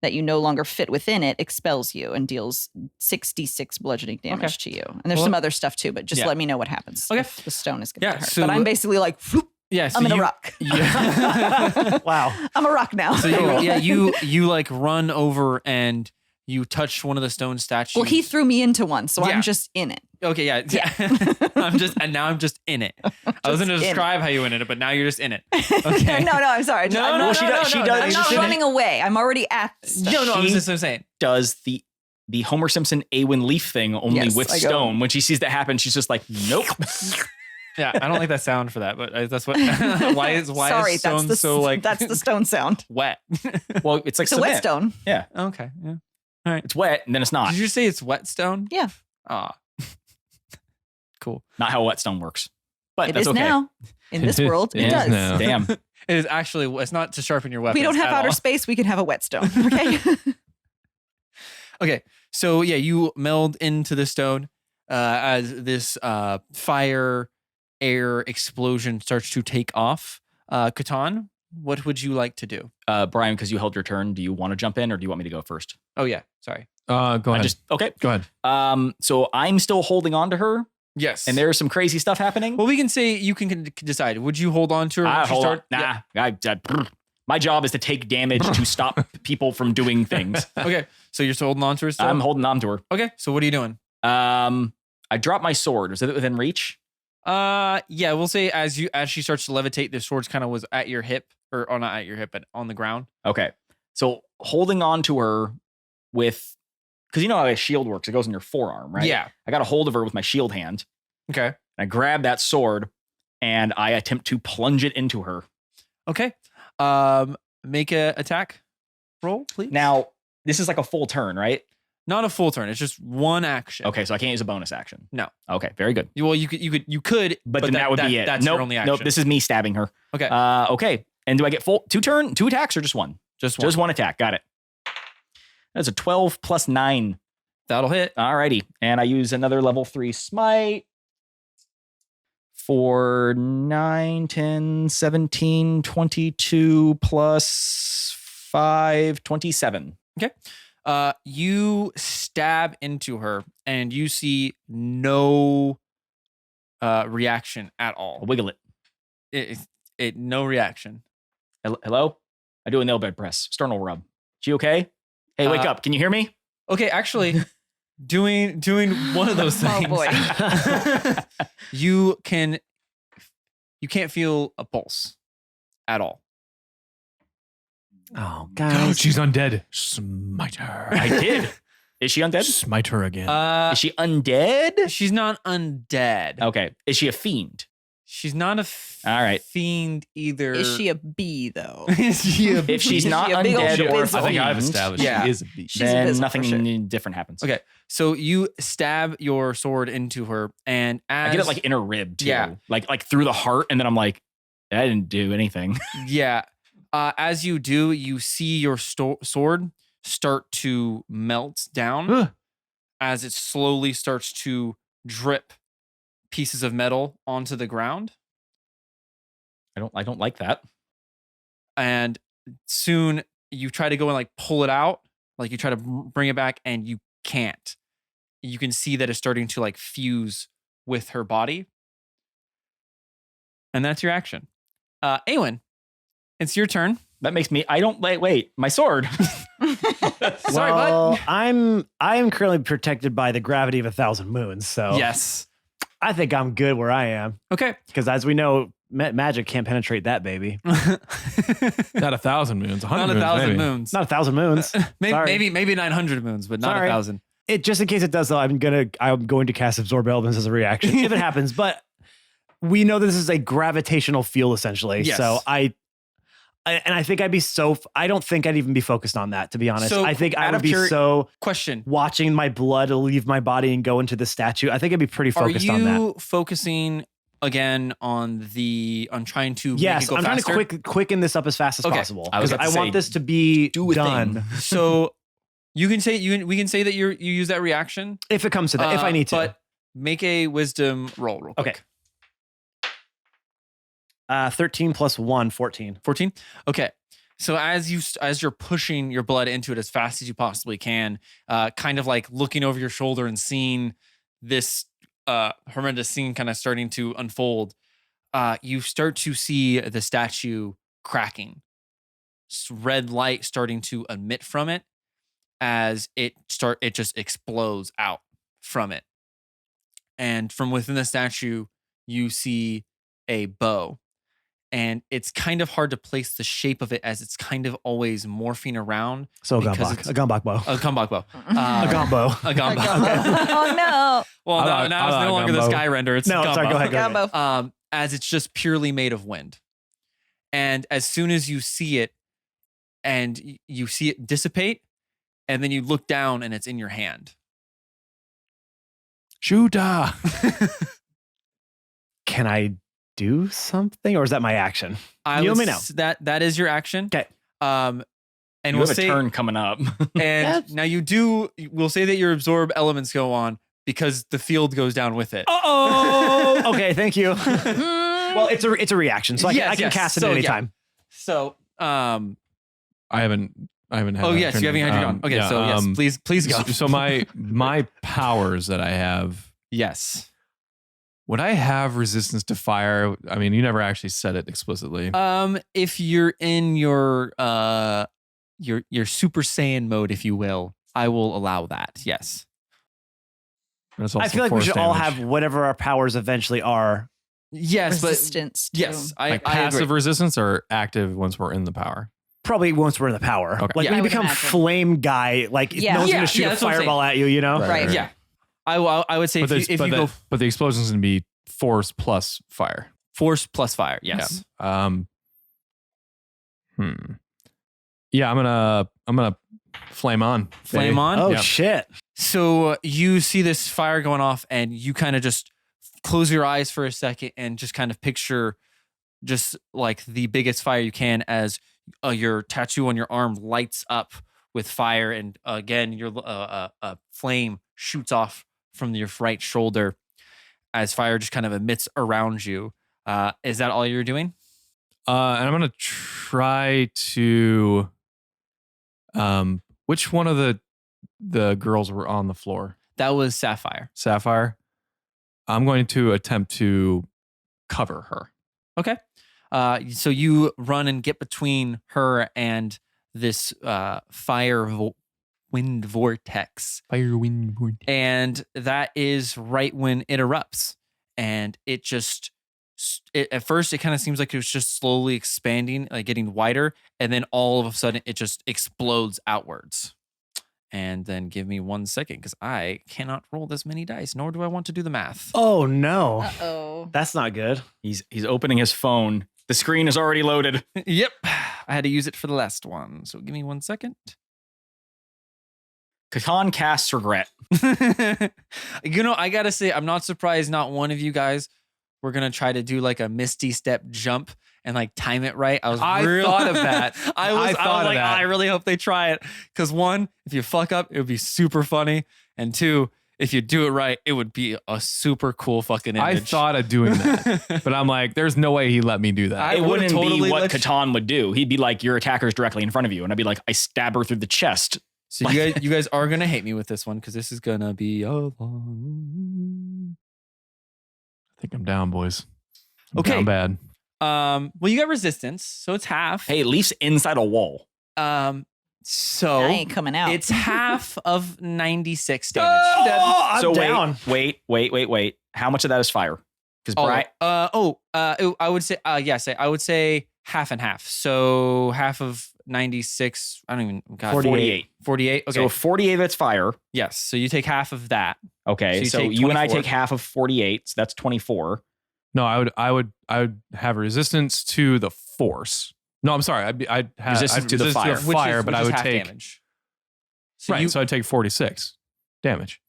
that you no longer fit within it expels you and deals 6d6 bludgeoning damage to you. And there's Well, some other stuff too, but just yeah. let me know what happens. Okay. If the stone is going to Yeah, get hurt. so- But I'm basically like, whoop, yeah, so I'm in a you- rock. Yeah. Wow. I'm a rock now. So you like run over and you touch one of the stone statues. Well, he threw me into one, so Yeah. I'm just in it. Okay, yeah. I'm just in it. I was going to in it. describe how you in it, but now you're just in it. Okay. no, I'm sorry. No, I'm no, not, no, no, she no, does- no, I'm you not shouldn't. running away. I'm already at stuff. No, I was She- just saying. Does the Homer Simpson Awen Leaf thing only Yes, with I go- stone. When she sees that happen, she's just like, nope. Yeah, I don't like that sound for that, but that's what. why is Sorry, stone that's the so like that's the stone sound. wet? Well, it's like It's a wet cement. stone. Yeah, Okay, yeah. it's wet and then it's not. Did you say it's wet stone? Yeah. Ah. Cool. Not how whetstone works, but It that's is okay. now. In this world, It it is does. now. Damn. It is actually, it's not to sharpen your weapons. We don't have at outer all. space. We can have a whetstone. Okay. Okay. So yeah, you meld into the stone as this fire air explosion starts to take off. Catan, what would you like to do? Brian, because you held your turn, do you want to jump in or do you want me to go first? Oh yeah, sorry. Go ahead. Okay. Go ahead. So I'm still holding on to her, Yes. and there's some crazy stuff happening. well, we can say you can decide. Would you hold on to her? once you Hold on. start? Yeah. Nah. My job is to take damage to stop people from doing things. Okay. So you're still holding on to her still? I'm holding on to her. Okay. So what are you doing? I dropped my sword. Was it within reach? Yeah, we'll say as she starts to levitate, the sword's kind of was at your hip, or not at your hip, but on the ground. Okay. So holding on to her with, because you know how a shield works. It goes in your forearm, right? Yeah. I got a hold of her with my shield hand. Okay. I grab that sword and I attempt to plunge it into her. Okay. Make a attack roll, please. Now, this is like a full turn, right? Not a full turn. It's just one action. Okay, so I can't use a bonus action. No. Okay, very good. Well, you could, But then that would be it. That's nope, your only action. Nope, this is me stabbing her. Okay. Okay. And do I get two attacks or just one? just one. Just one attack. Got it. That's a 12 plus 9. That'll hit. Alrighty. And I use another level 3 smite for 9, 10, 17, 22 plus 5, 27. You stab into her and you see no reaction at I'll all. wiggle it. It no reaction. Hello? I do a nail bed press. Sternal rub. She okay? Hey, wake up. Can you hear me? Okay, actually, doing one of those Oh, things. boy. you can't feel a pulse at all. Oh, Oh, guys. she's undead. Smite her. I did. Is she undead? Smite her again. Is she undead? She's not undead. Okay. Is she a fiend? She's not a All right. fiend either. Is she a bee though? Is she a If she's Is not she a big old undead or a fizzle? I think I've fiend, established Yeah. she is a beast. She's then invisible for nothing different happens. Okay, so you stab your sword into her, and as I get it like in her rib too. Yeah. Like through the heart, and then I'm like, I didn't do anything. yeah, as you do, you see your sword start to melt down as it slowly starts to drip pieces of metal onto the ground, I don't like that. and soon you try to go and like pull it out, like you try to bring it back, and you can't. You can see that it's starting to like fuse with her body, and that's your action. Awen, it's your turn. That makes me. I don't wait. My sword. Sorry, well, bud. I am currently protected by the gravity of 1,000 moons, so Yes. I think I'm good where I am. Okay. Because as we know, magic can't penetrate that baby. Not 1,000 moons. 100 Not moons, 1,000 maybe. moons. Not 1,000 moons. Sorry. Maybe 900 moons, but not Sorry. 1,000. It just in case it does, though, I'm going to cast Absorb Elements as a reaction if it happens. But we know this is a gravitational field essentially. Yes. So I think I'd be I don't think I'd even be focused on that, to be honest. So, I think I out would of be so Question: watching my blood leave my body and go into the statue. I think I'd be pretty Are focused on that. you focusing again on trying to Yes, make it go I'm faster? trying to quicken this up as fast as Okay. possible I was because about to I want say, this to be do a done thing. So we can say that you use that reaction if it comes to that. If I need to, but make a wisdom roll real quick. Okay. 13 plus 1, 14. 14. Okay. So as you're pushing your blood into it as fast as you possibly can, kind of like looking over your shoulder and seeing this horrendous scene kind of starting to unfold, you start to see the statue cracking, red light starting to emit from it as it just explodes out from it, and from within the statue you see a bow. And it's kind of hard to place the shape of it as it's kind of always morphing around. So a Because Gombok bow. A combok bow. A Gombo. A gombo. Oh no. Well, I now like it's no longer the gumbo. sky render. It's No, gumbo. sorry, go ahead. Gumbo. As it's just purely made of wind. And as soon as you see it, and you see it dissipate, and then you look down and it's in your hand. Shooter. Can I do something, or is that my action? I You would let me know. that is your action. 'Kay. And You we'll have a say turn coming up. and now we'll say that your absorb elements go on because the field goes down with it. Oh, okay. Thank you. Well, it's a reaction, so I Yes, can cast it so, at any yeah. time. So, I haven't had oh that yes, turn you haven't yet. had your gun. Okay, yeah, so yes, please go. So my powers that I have, Yes. would I have resistance to fire? I mean, you never actually said it explicitly. If you're in your Super Saiyan mode, if you will, I will allow that. Yes. That's I also feel like we force should all damage. have whatever our powers eventually are. Yes, Resistance. but yes, I like I passive agree. resistance or active once we're in the power. Probably once we're in the power. Okay. Like Yeah, when I you would become imagine. flame guy, like Yeah. no one's Yeah, gonna shoot yeah, a that's what I'm fireball at you, you know? Right. Yeah, I would say But if you go but the explosion's gonna be force plus fire. force plus fire, yes. Yeah. Yeah, I'm gonna flame on. Flame baby. on. Oh Yeah. shit. So you see this fire going off, and you kind of just close your eyes for a second and just kind of picture just like the biggest fire you can as your tattoo on your arm lights up with fire, and again your flame shoots off from your right shoulder as fire just kind of emits around you. Is that all you're doing? And I'm gonna try to. Which one of the girls were on the floor? That was Sapphire. Sapphire. I'm going to attempt to cover her. Okay. So you run and get between her and this wind vortex. Fire, wind, vortex. And that is right when it erupts. And it just, at first, it kind of seems like it was just slowly expanding, like getting wider. And then all of a sudden, it just explodes outwards. And then give me 1 second because I cannot roll this many dice, nor do I want to do the math. Oh no. Uh-oh. That's not good. He's opening his phone. The screen is already loaded. Yep. I had to use it for the last one. So give me 1 second. Catan casts regret. I gotta say, I'm not surprised not one of you guys were gonna try to do like a Misty Step jump and like time it right. I thought of that. I was thought of like, that. I really hope they try it. Because one, if you fuck up, it would be super funny. And two, if you do it right, it would be a super cool fucking I image. thought of doing that, but I'm like, there's no way he let me do that. I It would've wouldn't totally be what let you- Catan would do. He'd be like, your attacker's directly in front of you. And I'd be like, I stab her through the chest. So you guys are gonna hate me with this one because this is gonna be a long. I think I'm down, boys. I'm Okay. down bad. Well, you got resistance, so it's half. Hey, at least inside a wall. So I ain't coming out. it's half of 96 damage. Oh, I'm so down. wait. How much of that is fire? Because Brian, I would say, I would say half and half. So half of 96, I don't even, God, 48. 48. Okay. So 48 of it's fire. yes. So you take half of that. Okay. So So, you take you and I 24. take half of 48. So that's 24. No, I would have resistance to the force. No, I'm sorry. I'd have Resistance to the fire. fire, but I would half take damage. So right. you, So I'd take 46 damage.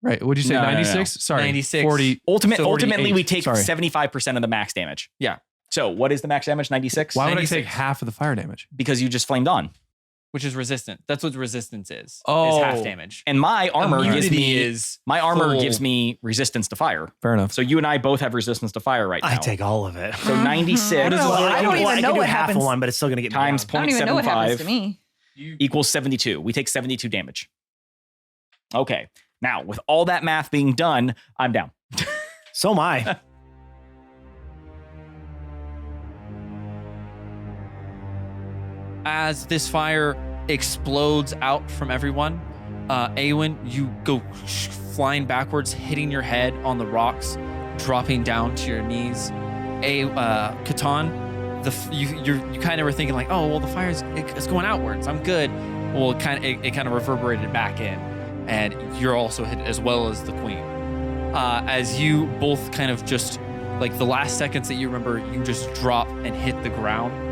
Right. What'd you say? No, no, no, no. 96? Sorry. 96. 40. Ultimately, 48. we take Sorry. 75% of the max damage. Yeah. So what is the max damage? 96? Why would 96. I take half of the fire damage? Because you just flamed on. which is resistant. That's what resistance is. Oh. Is half damage. And my armor gives Immunity me is my full. resistance to fire. Fair enough. So you and I both have resistance to fire right now. I take all of it. So 96 I don't know. I don't even can know do what half of happens. one, but it's still gonna get me times down. I don't even know what happens to 0.75 me. equals 72. We take 72 damage. Okay. Now, with all that math being done, I'm down. So am I. As this fire explodes out from everyone, Awen, you go flying backwards, hitting your head on the rocks, dropping down to your knees. Catan, you kind of were thinking like, oh well, the fire it's going outwards. I'm good. Well, it kind of reverberated back in, and you're also hit as well as the queen. As you both kind of just like the last seconds that you remember, you just drop and hit the ground.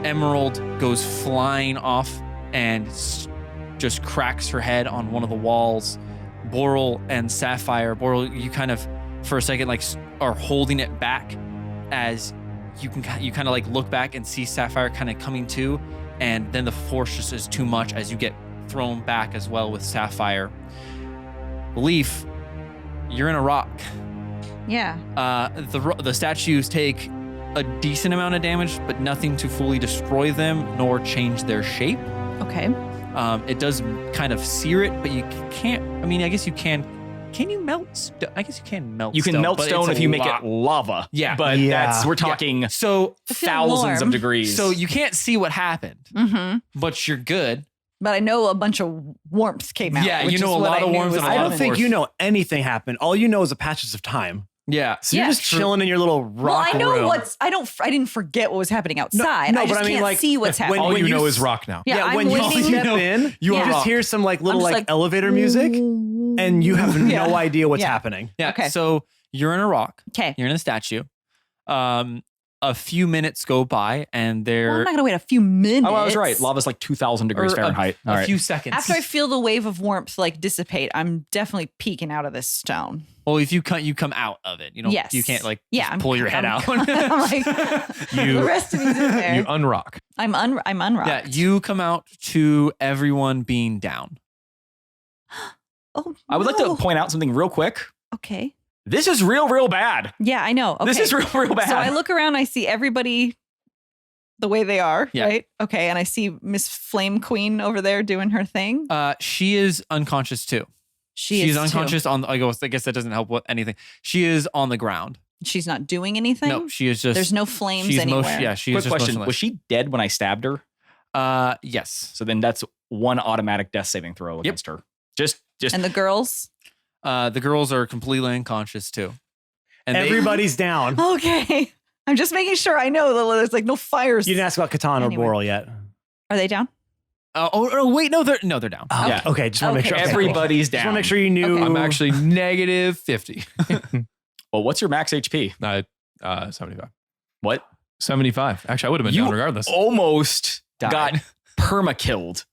Emerald goes flying off and just cracks her head on one of the walls. Boral and Sapphire. Boral, you kind of, for a second, like are holding it back as you kind of like look back and see Sapphire kind of coming to, and then the force just is too much as you get thrown back as well with Sapphire. Leaf, you're in a rock. Yeah. The statues take a decent amount of damage, but nothing to fully destroy them nor change their shape. Okay. It does kind of sear it, but you can't. I mean, I guess you can. Can you melt? I guess you can melt. You can stone, melt but stone it's if you a make lot. it lava. Yeah. but Yeah. we're talking So I feel thousands warm. of degrees. So you can't see what happened, Mm-hmm. but you're good. But I know a bunch of warmth came out. Yeah, which you know is a what lot I of knew warmth was and a I lot don't of think force. you know anything happened. All you know is the patches of time. Yeah. So you're Yeah, just chilling in your little rock Well, I know room. I didn't forget what was happening outside. no, I but just I mean, can't like, see what's when- happening. All when you you know s- is rock now. Yeah, I'm when you waiting. step know- in, you Yeah. just hear some like little just like elevator music, and you have Yeah. no idea what's Yeah. happening. Yeah. Okay. So you're in a rock. Okay. You're in a statue. A few minutes go by, and Well, I'm there not gonna wait a few minutes. oh, I was right. Lava's like 2,000 degrees or Fahrenheit. All a right. few seconds. After I feel the wave of warmth like dissipate, I'm definitely peeking out of this stone. well, if you come out of it, you know, Yes. you can't like Yeah, just I'm- pull your head I'm- out. I'm like, the rest of me's in there. You unrock. I'm unrocked. Yeah, you come out to everyone being down. Oh, I would like no. to point out something real quick. Okay. This is real bad. Yeah, I know. Okay. This is real bad. So I look around, I see everybody the way they are, Yeah. right? Okay, and I see Miss Flame Queen over there doing her thing. She is unconscious too. She's She's unconscious on. I guess that doesn't help with anything. She is on the ground. She's not doing anything. No, she is just. There's no flames she's anywhere. she is Quick just question. motionless. Was she dead when I stabbed her? Yes. So then that's one automatic death saving throw against her. Just And the girls. The girls are completely unconscious too. And they- Everybody's down. Okay. I'm just making sure I know that there's like no fires. You didn't ask about Catan Anyway. or Boral yet. Are they down? wait, no, they're down. Oh, Yeah. Okay, just want to make Okay. sure. Okay, everybody's Just want down. to make sure you knew. Okay. I'm actually negative 50. Well, what's your max HP? 75. What? 75. Actually, I would have been You down regardless. almost Died. got perma killed.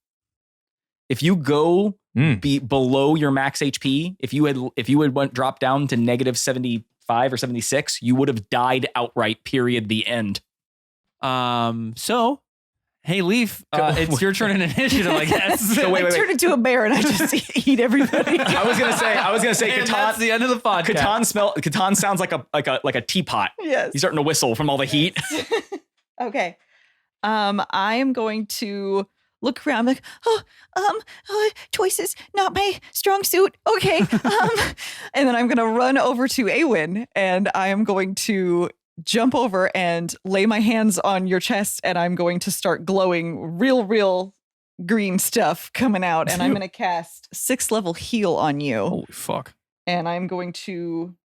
If you go be below your max HP, if you had went drop down to negative 75 or 76, you would have died outright. Period. The end. So, hey, Leaf, it's your turn in initiative, I guess. So wait. I turn into a bear and I just eat everybody. I was gonna say, And that's Catan. the end of the podcast. Catan sounds like a teapot. Yes. He's starting to whistle from all the heat. Okay. I am going to look around like, choices, not my strong suit. Okay. And then I'm going to run over to Awen and I am going to jump over and lay my hands on your chest and I'm going to start glowing real green stuff coming out and I'm going to cast 6th level heal on you. Holy fuck. And I'm going to,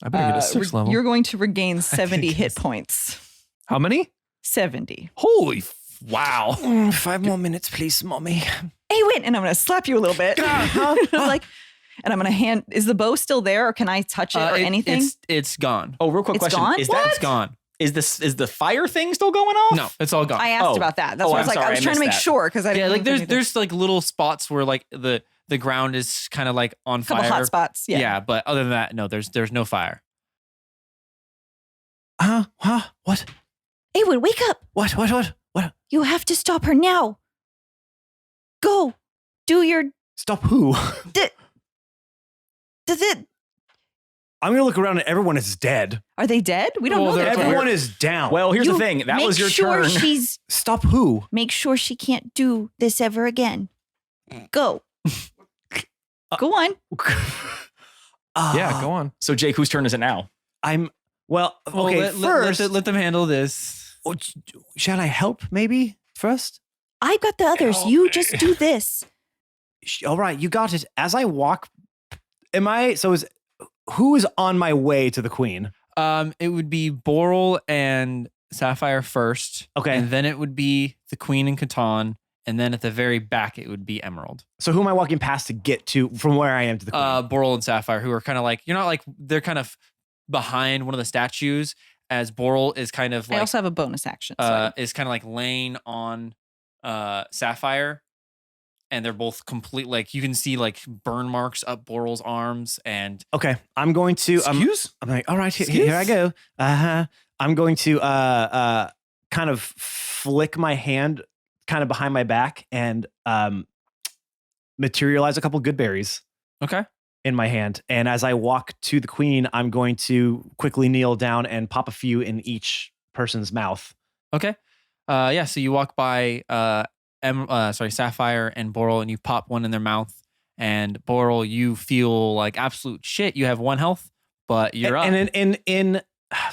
I better get a 6th level. you're going to regain 70 guess. hit points. How many? 70. Holy wow. 5 more minutes, please, mommy. Awen, and I'm going to slap you a little bit. Like, and I'm going to hand, is the bow still there or can I touch it or anything? It's gone. Oh, real quick It's question: gone? Is What? that It's gone. is the fire thing still going off? No, it's all gone. I asked Oh. about that. That's Oh, why I I'm was like, sorry, I was I trying to make missed that. sure because I didn't like know anything. there's like little spots where like the ground is kind of like on a couple fire. hot spots. Yeah. Yeah, but other than that, no, there's no fire. What? Awen, wake up. What? You have to stop her now. Go. Do your, Stop who? does it, I'm going to look around and everyone is dead. are they dead? We don't Well, know. they're- They're dead. Everyone is down. Well, here's You the thing. That was your turn. Stop who? Make sure she can't do this ever again. Go. Go on. Yeah, go on. So, Jake, whose turn is it now? Well, Well, okay, let first, let them handle this. shall I help maybe first? I've got the others. You just do this. All right, you got it. As I walk, who is on my way to the queen? It would be Boral and Sapphire first. Okay. And then it would be the Queen and Catan. And then at the very back, it would be Emerald. So who am I walking past to get to from where I am to the queen? Boral and Sapphire, who are kind of like, you're not like, they're kind of behind one of the statues as Boral is kind of I like, also have a bonus action. So is kind of like laying on Sapphire. and they're both complete. Like you can see like burn marks up Boral's arms, and Okay, I'm going to. I'm like, all right, here I go. I'm going to kind of flick my hand kind of behind my back and materialize a couple good berries okay. in my hand. And as I walk to the queen, I'm going to quickly kneel down and pop a few in each person's mouth. Okay. Yeah. So you walk by Sapphire and Boral, and you pop one in their mouth. And Boral, you feel like absolute shit. You have 1 health, but you're up. And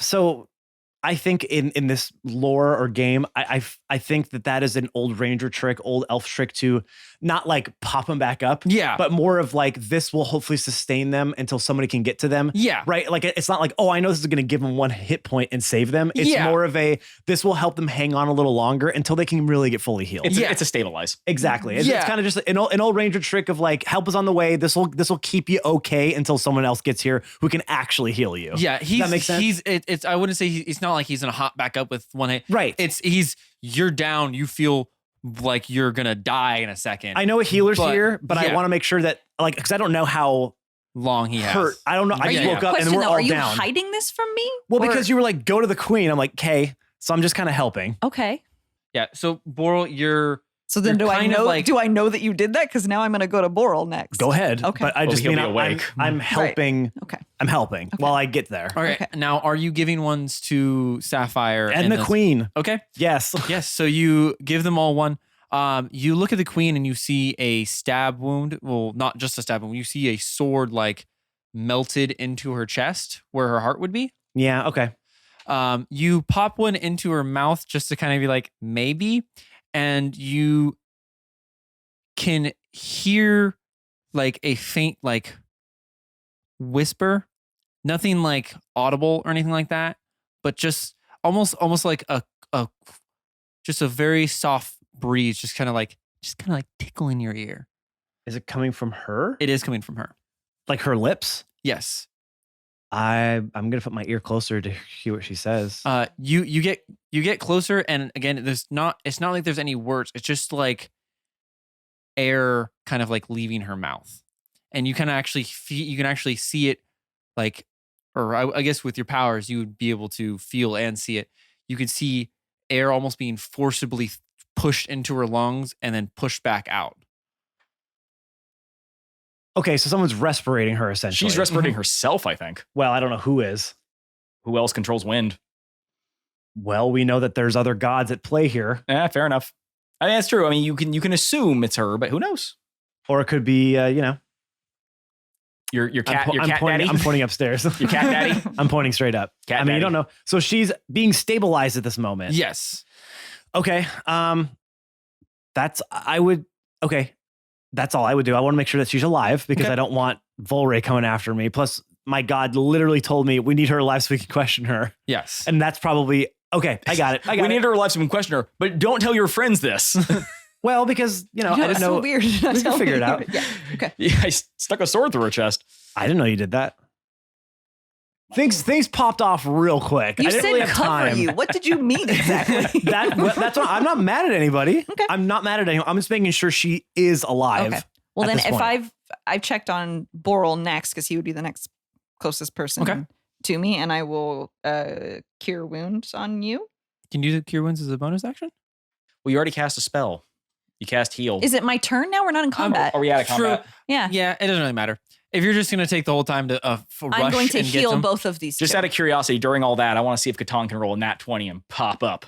so I think in this lore or game, I think that is an old ranger trick, old elf trick to not like pop them back up. Yeah. But more of like, this will hopefully sustain them until somebody can get to them. Yeah. Right. Like it's not like, oh, I know this is going to give them 1 hit point and save them. It's Yeah. more of this will help them hang on a little longer until they can really get fully healed. It's a stabilize. Exactly. It's, Yeah. it's kind of just an old ranger trick of like, help is on the way. This will keep you okay until someone else gets here who can actually heal you. Yeah, Does that make sense? It's. I wouldn't say it's not like he's gonna hop back up with 1 hit. Right. You're down. You feel like you're gonna die in a second. I know a healer's But, here, but I yeah. want to make sure that like, because I don't know how Long he has. hurt. I don't know. I Are just you, woke up and question we're though, all are you down. hiding this from me? Well, Or- because you were like, go to the queen. I'm like, okay. So I'm just kind of helping. Okay. Yeah. So Boral, you're. So then You're do I kind of know like- do I know that you did that? Because now I'm gonna go to Boral next. Go ahead. Okay. But I Well, just he'll mean be awake. I'm helping. Okay. I'm helping while I get there. All right. Okay. Now, are you giving ones to Sapphire And the queen. Okay. Yes. Yes. So you give them all 1. You look at the queen and you see a stab wound. Well, not just a stab wound. You see a sword like melted into her chest where her heart would be. Yeah. Okay. You pop one into her mouth just to kind of be like, maybe. And you can hear like a faint like whisper, nothing like audible or anything like that, but just almost like a just a very soft breeze, just kind of like tickling your ear. Is it coming from her? It is coming from her. Like her lips? Yes. I'm gonna put my ear closer to hear what she says. You get closer, and again, it's not like there's any words. It's just like air kind of like leaving her mouth, and you can actually see it, like, or I guess with your powers you would be able to feel and see it. You could see air almost being forcibly pushed into her lungs and then pushed back out. Okay, so someone's respirating her essentially. She's respirating herself, I think. Well, I don't know who is. Who else controls wind? Well, we know that there's other gods at play here, Yeah, fair enough. I mean, that's true. I mean, you can assume it's her, but who knows? or it could be Your cat, I'm cat pointing, daddy. I'm pointing upstairs. Your cat daddy. I'm pointing straight up. Cat I mean, you daddy. don't know. So she's being stabilized at this moment. Yes. Okay. That's all I would do. I want to make sure that she's alive because Okay. I don't want Volray coming after me. Plus, my God literally told me we need her alive so we can question her. Yes. And that's probably okay. I got it. We need her alive so we can question her, but don't tell your friends this. Well, because I it's didn't know. so weird. We can figure it out. Yeah. Okay. Yeah, I stuck a sword through her chest. I didn't know you did that. Things popped off real quick. You I didn't said really have cover time. you. What did you mean exactly? That's what, I'm not mad at anybody. Okay. I'm not mad at anyone. I'm just making sure she is alive. Okay. Well, at then this if point. I've checked on Boral next because he would be the next closest person Okay. to me, and I will cure wounds on you. Can you do cure wounds as a bonus action? Well, you already cast a spell. You cast heal. Is it my turn now? We're not in combat. Are we out of True. combat? Yeah. Yeah, it doesn't really matter. If you're just gonna take the whole time to rush I'm going to and get heal them, both of these. Just two. out of curiosity, during all that, I want to see if Catan can roll a nat 20 and pop up.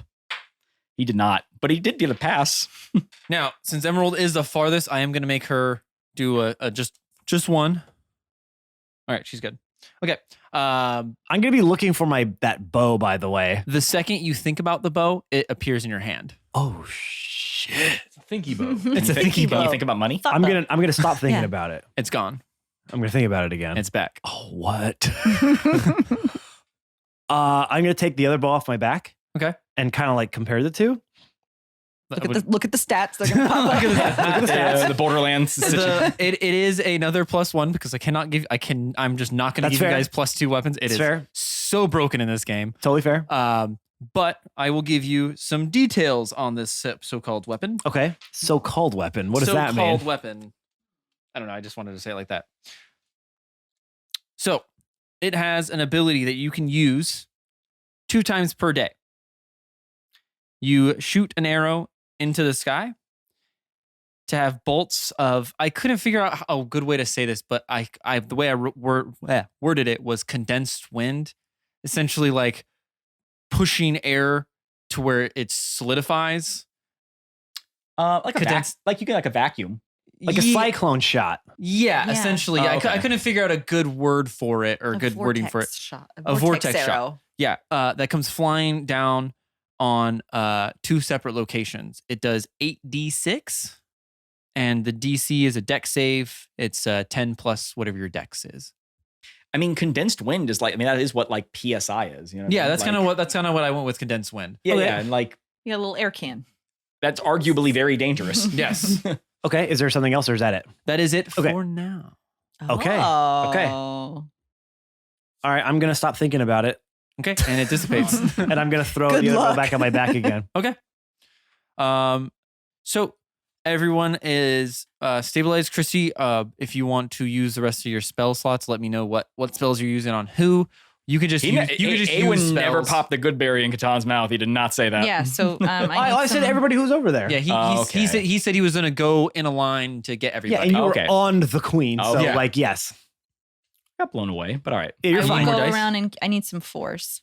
He did not, but he did get a pass. Now, since Emerald is the farthest, I am gonna make her do a just one. All right, she's good. Okay. I'm gonna be looking for that bow, by the way. The second you think about the bow, it appears in your hand. Oh shit! It's a thinky bow. It's You a think- thinky bow. You think about money? Thought I'm that. gonna stop thinking Yeah. about it. It's gone. I'm gonna think about it again. It's back. Oh, what? I'm gonna take the other bow off my back. Okay. And kind of like compare the two. Look at the stats. They're gonna pop up. Look at the stats. The Borderlands. It is another +1 because I'm just not gonna That's give you fair. guys +2 weapons. It It's is fair. so broken in this game. Totally fair. but I will give you some details on this so-called weapon. Okay. So-called weapon. What does that mean? So-called weapon. I don't know. I just wanted to say it like that. So it has an ability that you can use 2 times per day. You shoot an arrow into the sky to have bolts of, I couldn't figure out a good way to say this, but I the way I worded it was condensed wind, essentially like pushing air to where it solidifies. Like you get like a vacuum. Like a cyclone shot. Yeah, Yeah. essentially. Oh, I okay. couldn't figure out a good word for it or a good wording for it. A vortex shot. arrow. Yeah, that comes flying down on 2 separate locations. It does 8d6, and the DC is a dex save. It's 10 plus whatever your dex is. I mean, condensed wind is like, I mean, that is what like PSI is. You know? Yeah, that's Like- kind of what I went with condensed wind. Yeah, Okay. yeah, and like You got a little air can. that's arguably very dangerous. Yes, Okay. Is there something else or is that it? that is it Okay. for now. Okay. Oh. Okay. All right. I'm going to stop thinking about it Okay, and it dissipates. and I'm going to throw Good the other luck. one back on my back again. So everyone is stabilized. Chrissy, if you want to use the rest of your spell slots, let me know what spells you're using on who. You can just use Awen never spells. popped the good berry in Katan's mouth. He did not say that. Yeah, so I said everybody who's over there. Yeah, he said he was gonna go in a line to get Yeah, everybody. and you Okay. were on the queen. Oh, So, yeah. like, yes. Got blown away, but all right. Yeah, you're I will fine. More go dice? around and I need some 4s.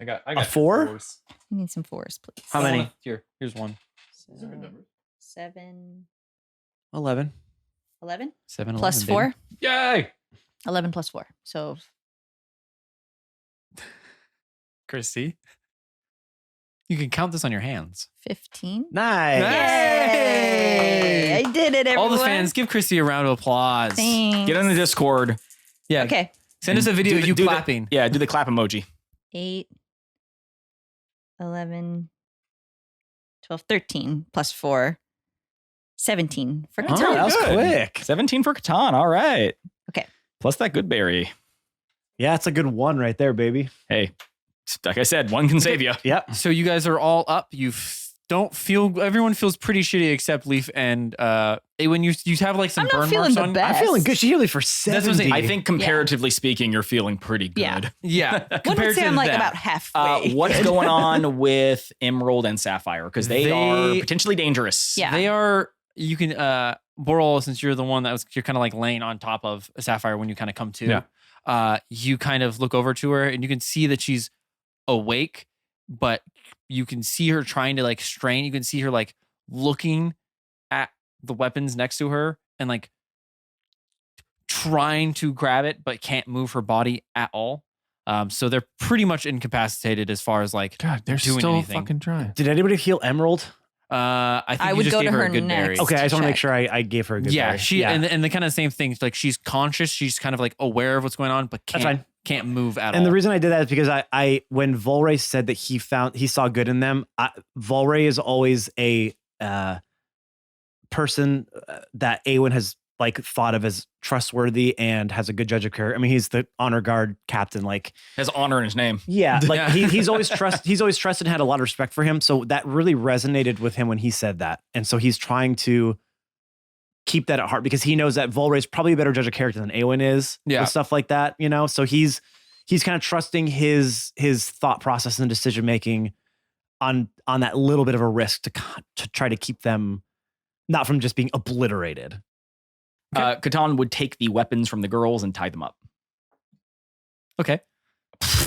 I got A 4? I need some 4s, please. How many? Here's one. 7, 11. 11 7 plus 11, 4. baby. Yay! 11 plus 4. So Chrissy, you can count this on your hands. 15. Nice. Yay! I did it, everyone. All the fans, give Chrissy a round of applause. Thanks. Get on the Discord. Yeah. Okay. Send us a video of you do clapping. Yeah, do the clap emoji. 8, 11, 12, 13 plus 4. 17 for Oh, Catan. that was good. quick. 17 for Catan. All right. Okay. Plus that good berry. Yeah, it's a good one right there, baby. Hey, like I said, one can save you. Yep. So you guys are all up. Don't feel. Everyone feels pretty shitty except Leaf and when you have like some I'm not burn feeling marks the on. best. I'm feeling good. She healed me for what I'm 70. saying. I think comparatively speaking, you're feeling pretty good. Yeah. Yeah, Wouldn't compared say to I'm like them. about halfway. What's going on with Emerald and Sapphire? Because they are potentially dangerous. Yeah. They are. You can Boral, since you're the one you're kind of like laying on top of Sapphire when you kind of come to. Yeah. You kind of look over to her and you can see that she's awake, but you can see her trying to like strain. You can see her like looking at the weapons next to her and like trying to grab it, but can't move her body at all. So they're pretty much incapacitated as far as like God, they're doing still anything. fucking trying. Did anybody heal Emerald? I think I you would just go gave to her her a good berry. next. Okay, I just want to make check. sure I gave her a good Yeah, berry. she and the kind of same thing. Like she's conscious, she's kind of like aware of what's going on, but That's fine. can't move at all. And the reason I did that is because I when Volray said that he saw good in them, Volray is always a person that Awen has like thought of as trustworthy and has a good judge of character. I mean, he's the honor guard captain. Like, Has honor in his name. yeah, like Yeah. he's always trusted and had a lot of respect for him. So that really resonated with him when he said that. And so he's trying to keep that at heart because he knows that Volray's probably a better judge of character than Awen is. Yeah. With stuff like that, you know? So he's kind of trusting his thought process and decision making on that little bit of a risk to try to keep them not from just being obliterated. Catan would take the weapons from the girls and tie them up. okay.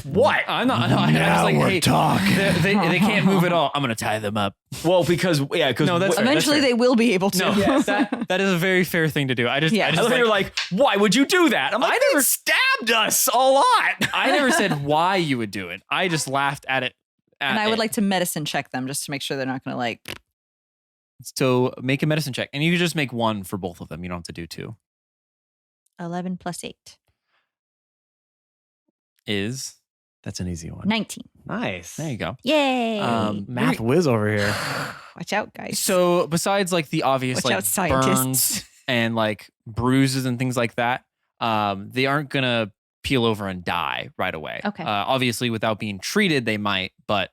What? I'm not. I was like, hey, talking. they can't move at all. I'm gonna tie them up. Well, because No, that's fair. Eventually, they will be able to. No, that is a very fair thing to do. I just, Yeah. I I just love how like, you're like, why would you do that? I'm like, I they never- stabbed us a lot. I never said why you would do it. I just laughed at it. And I would like to medicine check them just to make sure they're not going to like. so make a medicine check, and you can just make one for both of them. You don't have to do two. 11 plus 8. Is That's an easy one. 19. Nice. there you go. Yay. Math whiz over here. Watch out, guys. So besides like the obvious Watch like out, scientists. burns and like bruises and things like that, they aren't gonna peel over and die right away. Okay. Obviously, without being treated, they might, but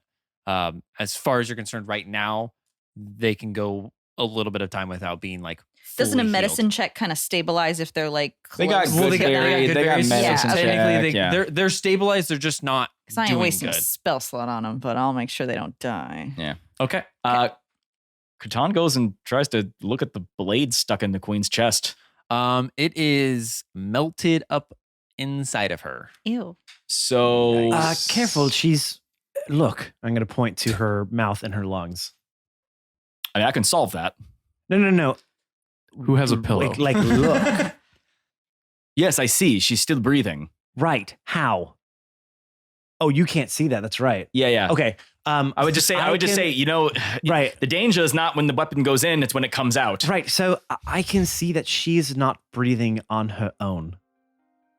as far as you're concerned right now, they can go a little bit of time without being like. Doesn't a fully medicine healed. check kind of stabilize if they're like close? They got Well, good berry. They got berries. medicine Yeah, okay. Technically, check. they're stabilized. They're just not Because I ain't doing wasting good. a spell slot on them, but I'll make sure they don't die. Okay. Catan goes and tries to look at the blade stuck in the queen's chest. It is melted up inside of her. Ew. So Careful, look, I'm going to point to her mouth and her lungs. I mean, I can solve that. No. Who has a pillow? Like look. Yes, I see. She's still breathing. Right. How? Oh, you can't see that. That's right. Yeah. Okay. I would just say, right. the danger is not when the weapon goes in, it's when it comes out. Right. So I can see that she's not breathing on her own.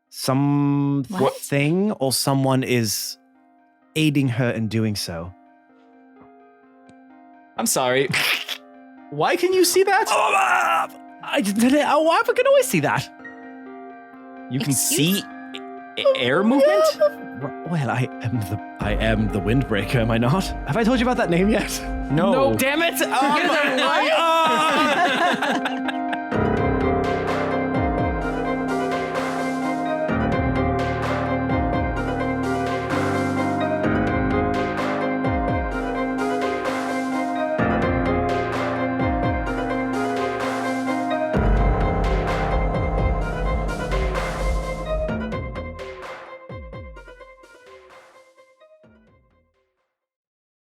Something or someone is aiding her in doing so. I'm sorry. Why can you see that? I can always see that. You can Excuse- see air movement? Well, I am the windbreaker, am I not? Have I told you about that name yet? No. Damn it! Get it right.